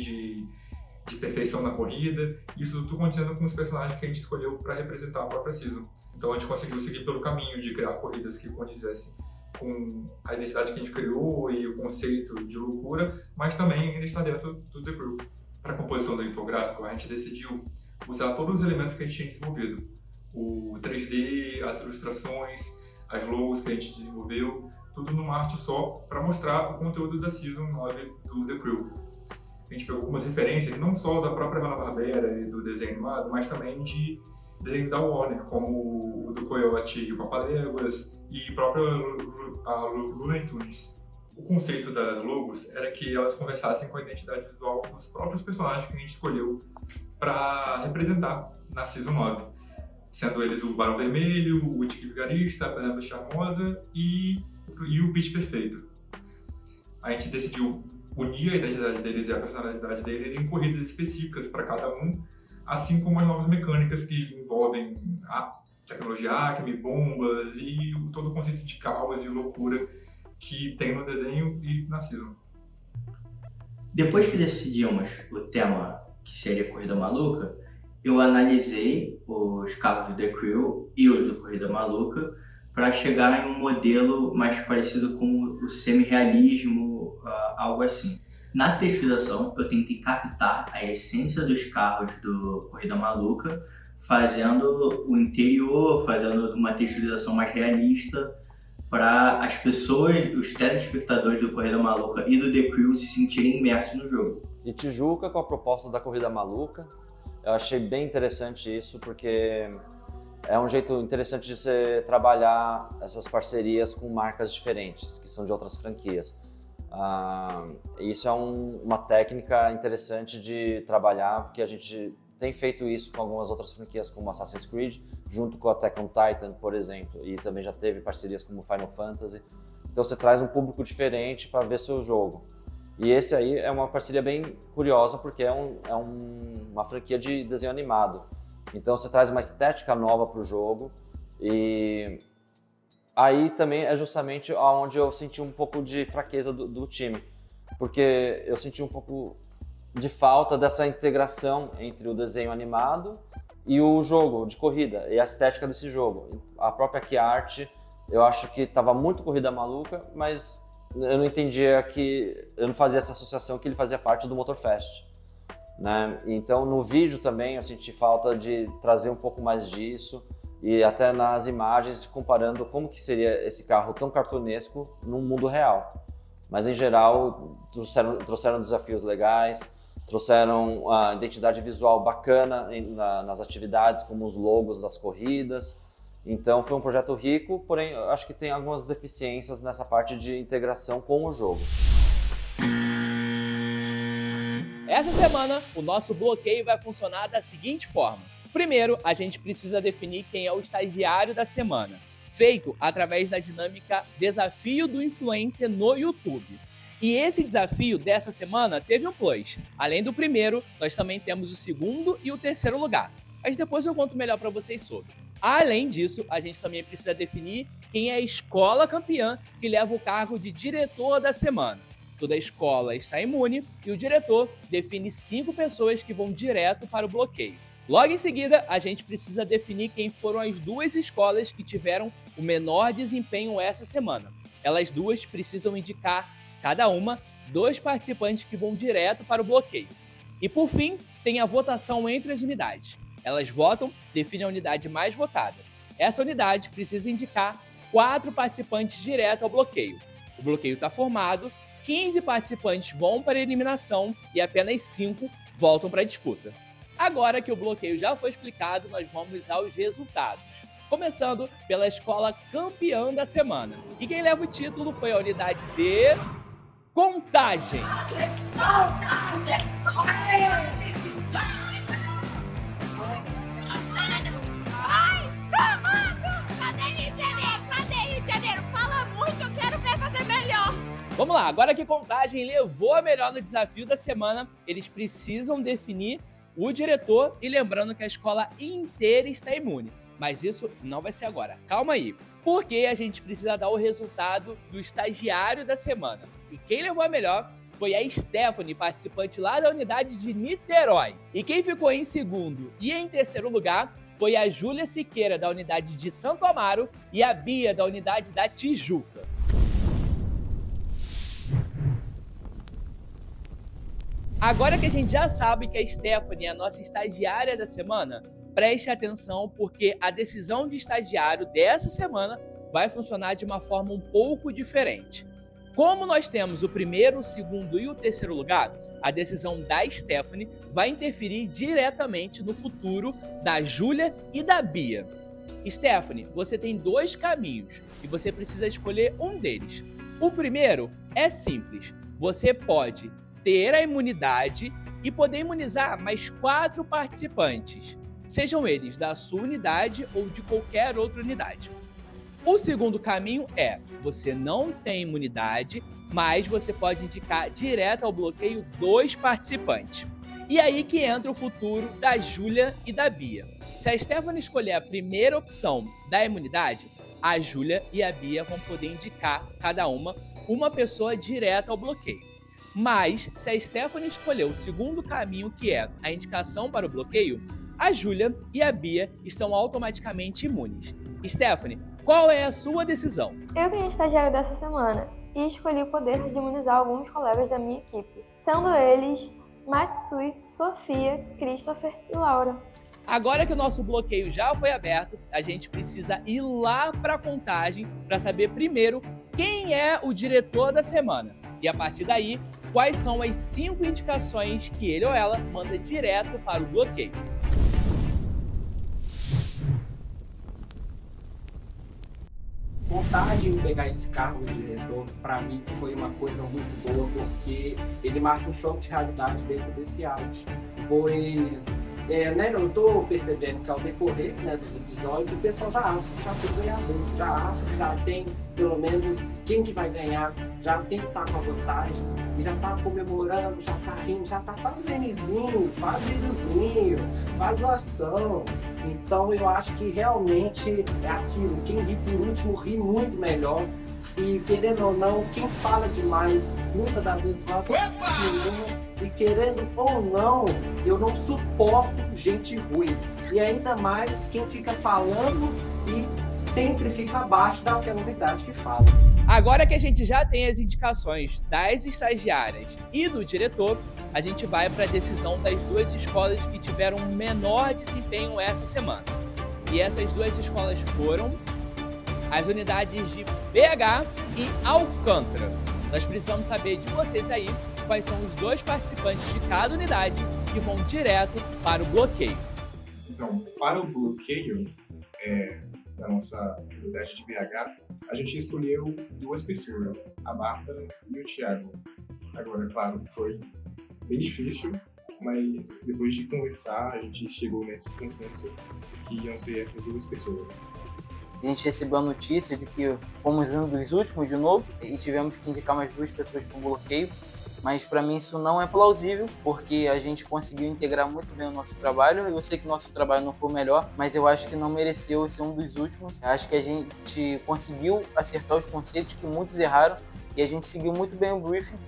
S19: de perfeição na corrida, isso tudo condizendo com os personagens que a gente escolheu para representar a própria season. Então a gente conseguiu seguir pelo caminho de criar corridas que condizessem com a identidade que a gente criou e o conceito de loucura, mas também ainda está dentro do The Crew. Para a composição do infográfico, a gente decidiu usar todos os elementos que a gente tinha desenvolvido. O 3D, as ilustrações, as logos que a gente desenvolveu, tudo numa arte só para mostrar o conteúdo da Season 9 do The Crew. A gente pegou algumas referências, não só da própria Hanna-Barbera e do desenho animado, mas também de desenhos da Warner, como o do Coyote e o Papaléguas e própria Looney Tunes. O conceito das logos era que elas conversassem com a identidade visual dos próprios personagens que a gente escolheu para representar na Season 9, sendo eles o Barão Vermelho, o Dick Vigarista, a Penélope Charmosa e o Peach Perfeito. A gente decidiu unir a identidade deles e a personalidade deles em corridas específicas para cada um, assim como as novas mecânicas que envolvem a tecnologia Acme, bombas e todo o conceito de caos e loucura que tem no desenho e na Season.
S20: Depois que decidimos o tema que seria Corrida Maluca, eu analisei os carros do The Crew e os do Corrida Maluca para chegar em um modelo mais parecido com o semi-realismo, algo assim. Na texturização, eu tentei captar a essência dos carros do Corrida Maluca, fazendo o interior, fazendo uma texturização mais realista, para as pessoas, os telespectadores do Corrida Maluca e do The Crew se sentirem imersos no jogo.
S4: E Tijuca, com a proposta da Corrida Maluca, eu achei bem interessante isso, porque é um jeito interessante de você trabalhar essas parcerias com marcas diferentes, que são de outras franquias. Isso é uma técnica interessante de trabalhar, porque a gente tem feito isso com algumas outras franquias, como Assassin's Creed, junto com a Attack on Titan, por exemplo, e também já teve parcerias como Final Fantasy. Então você traz um público diferente para ver seu jogo. E esse aí é uma parceria bem curiosa, porque é uma franquia de desenho animado. Então você traz uma estética nova para o jogo, e aí também é justamente onde eu senti um pouco de fraqueza do time, porque eu senti um pouco de falta dessa integração entre o desenho animado e o jogo de corrida, e a estética desse jogo. A própria Key Art, eu acho que estava muito Corrida Maluca, mas eu não entendia eu não fazia essa associação que ele fazia parte do Motorfest, né? Então no vídeo também eu senti falta de trazer um pouco mais disso, e até nas imagens comparando como que seria esse carro tão cartunesco no mundo real. Mas em geral trouxeram desafios legais. trouxeram a identidade visual bacana nas atividades, como os logos das corridas. Então foi um projeto rico, porém eu acho que tem algumas deficiências nessa parte de integração com o jogo.
S2: Essa semana, o nosso bloqueio vai funcionar da seguinte forma. Primeiro, a gente precisa definir quem é o estagiário da semana, feito através da dinâmica Desafio do Influencer no YouTube. E esse desafio dessa semana teve um plus. Além do primeiro, nós também temos o segundo e o terceiro lugar. Mas depois eu conto melhor para vocês sobre. Além disso, a gente também precisa definir quem é a escola campeã que leva o cargo de diretor da semana. Toda a escola está imune e o diretor define 5 pessoas que vão direto para o bloqueio. Logo em seguida, a gente precisa definir quem foram as 2 escolas que tiveram o menor desempenho essa semana. Elas duas precisam indicar, cada uma, 2 participantes que vão direto para o bloqueio. E por fim, tem a votação entre as unidades. Elas votam, definem a unidade mais votada. Essa unidade precisa indicar 4 participantes direto ao bloqueio. O bloqueio está formado, 15 participantes vão para a eliminação e apenas 5 voltam para a disputa. Agora que o bloqueio já foi explicado, nós vamos aos resultados. Começando pela escola campeã da semana. E quem leva o título foi a unidade de Contagem. Vamos lá, agora que Contagem levou a melhor no desafio da semana, eles precisam definir o diretor e lembrando que a escola inteira está imune. Mas isso não vai ser agora, calma aí. Porque a gente precisa dar o resultado do estagiário da semana. E quem levou a melhor foi a Stephanie, participante lá da unidade de Niterói. E quem ficou em segundo e em terceiro lugar foi a Júlia Siqueira, da unidade de Santo Amaro, e a Bia, da unidade da Tijuca. Agora que a gente já sabe que a Stephanie é a nossa estagiária da semana, preste atenção porque a decisão de estagiário dessa semana vai funcionar de uma forma um pouco diferente. Como nós temos o primeiro, o segundo e o terceiro lugar, a decisão da Stephanie vai interferir diretamente no futuro da Júlia e da Bia. Stephanie, você tem 2 caminhos e você precisa escolher um deles. O primeiro é simples, você pode ter a imunidade e poder imunizar mais 4 participantes, sejam eles da sua unidade ou de qualquer outra unidade. O segundo caminho é, você não tem imunidade, mas você pode indicar direto ao bloqueio 2 participantes. E aí que entra o futuro da Júlia e da Bia. Se a Stephanie escolher a primeira opção da imunidade, a Júlia e a Bia vão poder indicar, cada uma pessoa direto ao bloqueio. Mas, se a Stephanie escolher o segundo caminho, que é a indicação para o bloqueio, a Júlia e a Bia estão automaticamente imunes. Stephanie, qual é a sua decisão?
S14: Eu ganhei estagiário dessa semana e escolhi o poder de imunizar alguns colegas da minha equipe, sendo eles Matsui, Sofia, Christopher e Laura.
S2: Agora que o nosso bloqueio já foi aberto, a gente precisa ir lá para a Contagem para saber primeiro quem é o diretor da semana. E a partir daí, quais são as 5 indicações que ele ou ela manda direto para o bloqueio.
S1: Contagem em pegar esse cargo de diretor, para mim, foi uma coisa muito boa, porque ele marca um choque de realidade dentro desse reality. Pois, eu tô percebendo que ao decorrer dos episódios, o pessoal já acha que já tem ganhador, já acha que já tem, pelo menos, quem que vai ganhar, já tem que estar com a vantagem, e já tá comemorando, já tá rindo, já tá faz memezinho, faz videozinho, faz doação. Então eu acho que realmente é aquilo, quem ri por último ri muito melhor. E querendo ou não, quem fala demais, muitas das vezes fala assim, e querendo ou não, eu não suporto gente ruim. E ainda mais quem fica falando e sempre fica abaixo daquela unidade que fala.
S2: Agora que a gente já tem as indicações das estagiárias e do diretor, a gente vai para a decisão das 2 escolas que tiveram um menor desempenho essa semana. E essas 2 escolas foram as unidades de BH e Alcântara. Nós precisamos saber de vocês aí quais são os 2 participantes de cada unidade que vão direto para o bloqueio.
S3: Então, para o bloqueio da nossa unidade de BH, a gente escolheu 2 pessoas, a Bárbara e o Thiago. Agora, claro, foi bem difícil, mas depois de conversar, a gente chegou nesse consenso que iam ser essas 2 pessoas.
S6: A gente recebeu a notícia de que fomos um dos últimos de novo e tivemos que indicar mais 2 pessoas para o bloqueio, mas para mim isso não é plausível, porque a gente conseguiu integrar muito bem o nosso trabalho. Eu sei que o nosso trabalho não foi o melhor, mas eu acho que não mereceu ser um dos últimos. Eu acho que a gente conseguiu acertar os conceitos que muitos erraram e a gente seguiu muito bem o briefing,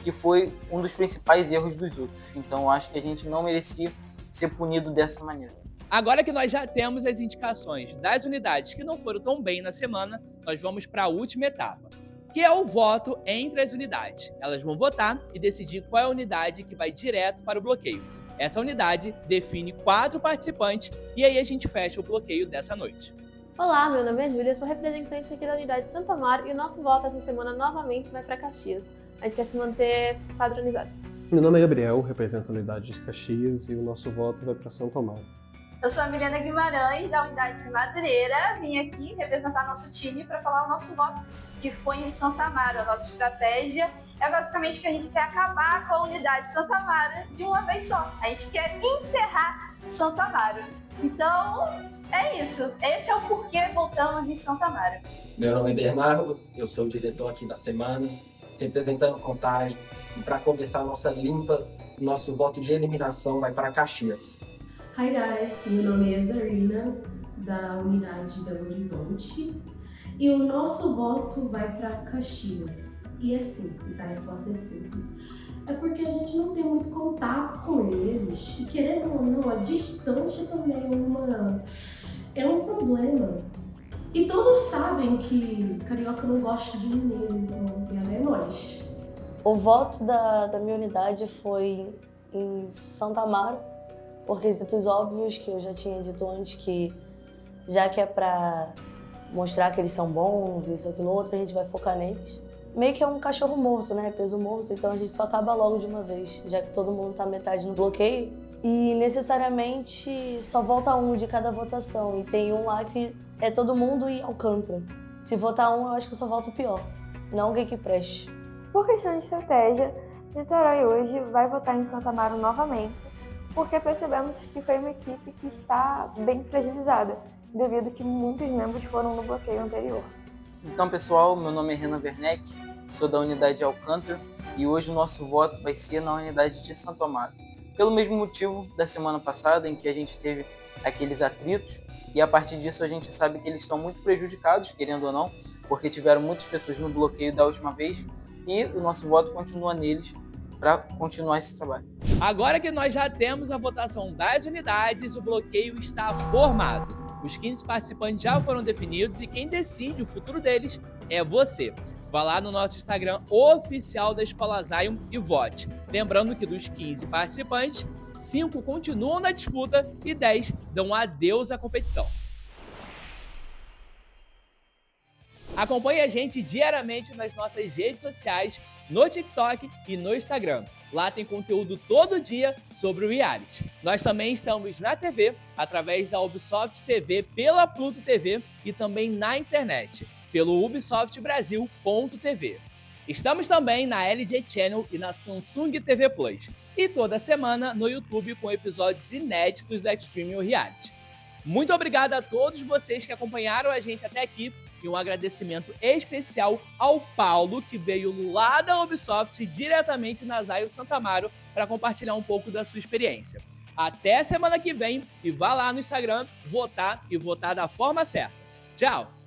S6: que foi um dos principais erros dos outros. Então eu acho que a gente não merecia ser punido dessa maneira.
S2: Agora que nós já temos as indicações das unidades que não foram tão bem na semana, nós vamos para a última etapa, que é o voto entre as unidades. Elas vão votar e decidir qual é a unidade que vai direto para o bloqueio. Essa unidade define 4 participantes e aí a gente fecha o bloqueio dessa noite.
S21: Olá, meu nome é Júlia, sou representante aqui da unidade de Santo Amaro e o nosso voto essa semana novamente vai para Caxias. A gente quer se manter padronizado.
S22: Meu nome é Gabriel, represento a unidade de Caxias e o nosso voto vai para Santo Amaro.
S25: Eu sou a Milena Guimarães, da unidade de Madeireira. Vim aqui representar nosso time para falar o nosso voto, que foi em Santo Amaro. A nossa estratégia é basicamente que a gente quer acabar com a unidade de Santo Amaro de uma vez só. A gente quer encerrar Santo Amaro. Então, é isso. Esse é o porquê voltamos em Santo Amaro.
S1: Meu nome é Bernardo, eu sou o diretor aqui da semana, representando Contagem. E para começar a nossa limpa, nosso voto de eliminação vai para Caxias.
S26: Hi guys, meu nome é Zarina, da unidade de Belo Horizonte, e o nosso voto vai para Caxias. E é simples, a resposta é simples. É porque a gente não tem muito contato com eles, e querendo ou não, a distância também é um problema. E todos sabem que carioca não gosta de mineiro, então é nós.
S27: O voto da minha unidade foi em Santo Amaro, por quesitos óbvios que eu já tinha dito antes, que já que é pra mostrar que eles são bons, isso, aquilo, outro, a gente vai focar neles. Meio que é um cachorro morto, né? Peso morto, então a gente só acaba logo de uma vez, já que todo mundo tá metade no bloqueio. E necessariamente só volta um de cada votação, e tem um lá que é todo mundo e Alcântara. Se votar um, eu acho que eu só voto o pior, não alguém que preste.
S14: Por questão de estratégia, Niterói hoje vai votar em Santo Amaro novamente, porque percebemos que foi uma equipe que está bem fragilizada, devido que muitos membros foram no bloqueio anterior.
S6: Então, pessoal, meu nome é Renan Werneck, sou da unidade de Alcântara e hoje o nosso voto vai ser na unidade de Santo Amaro. Pelo mesmo motivo da semana passada, em que a gente teve aqueles atritos, e a partir disso a gente sabe que eles estão muito prejudicados, querendo ou não, porque tiveram muitas pessoas no bloqueio da última vez, e o nosso voto continua neles para continuar esse trabalho.
S2: Agora que nós já temos a votação das unidades, o bloqueio está formado. Os 15 participantes já foram definidos e quem decide o futuro deles é você. Vá lá no nosso Instagram oficial da Escola Zion e vote. Lembrando que dos 15 participantes, 5 continuam na disputa e 10 dão adeus à competição. Acompanhe a gente diariamente nas nossas redes sociais, no TikTok e no Instagram. Lá tem conteúdo todo dia sobre o reality. Nós também estamos na TV, através da Ubisoft TV, pela Pluto TV e também na internet, pelo ubisoftbrasil.tv. Estamos também na LG Channel e na Samsung TV Plus. E toda semana no YouTube com episódios inéditos do Extreme Reality. Muito obrigado a todos vocês que acompanharam a gente até aqui e um agradecimento especial ao Paulo, que veio lá da Ubisoft diretamente na Zion Santo Amaro para compartilhar um pouco da sua experiência. Até semana que vem e vá lá no Instagram votar e votar da forma certa. Tchau!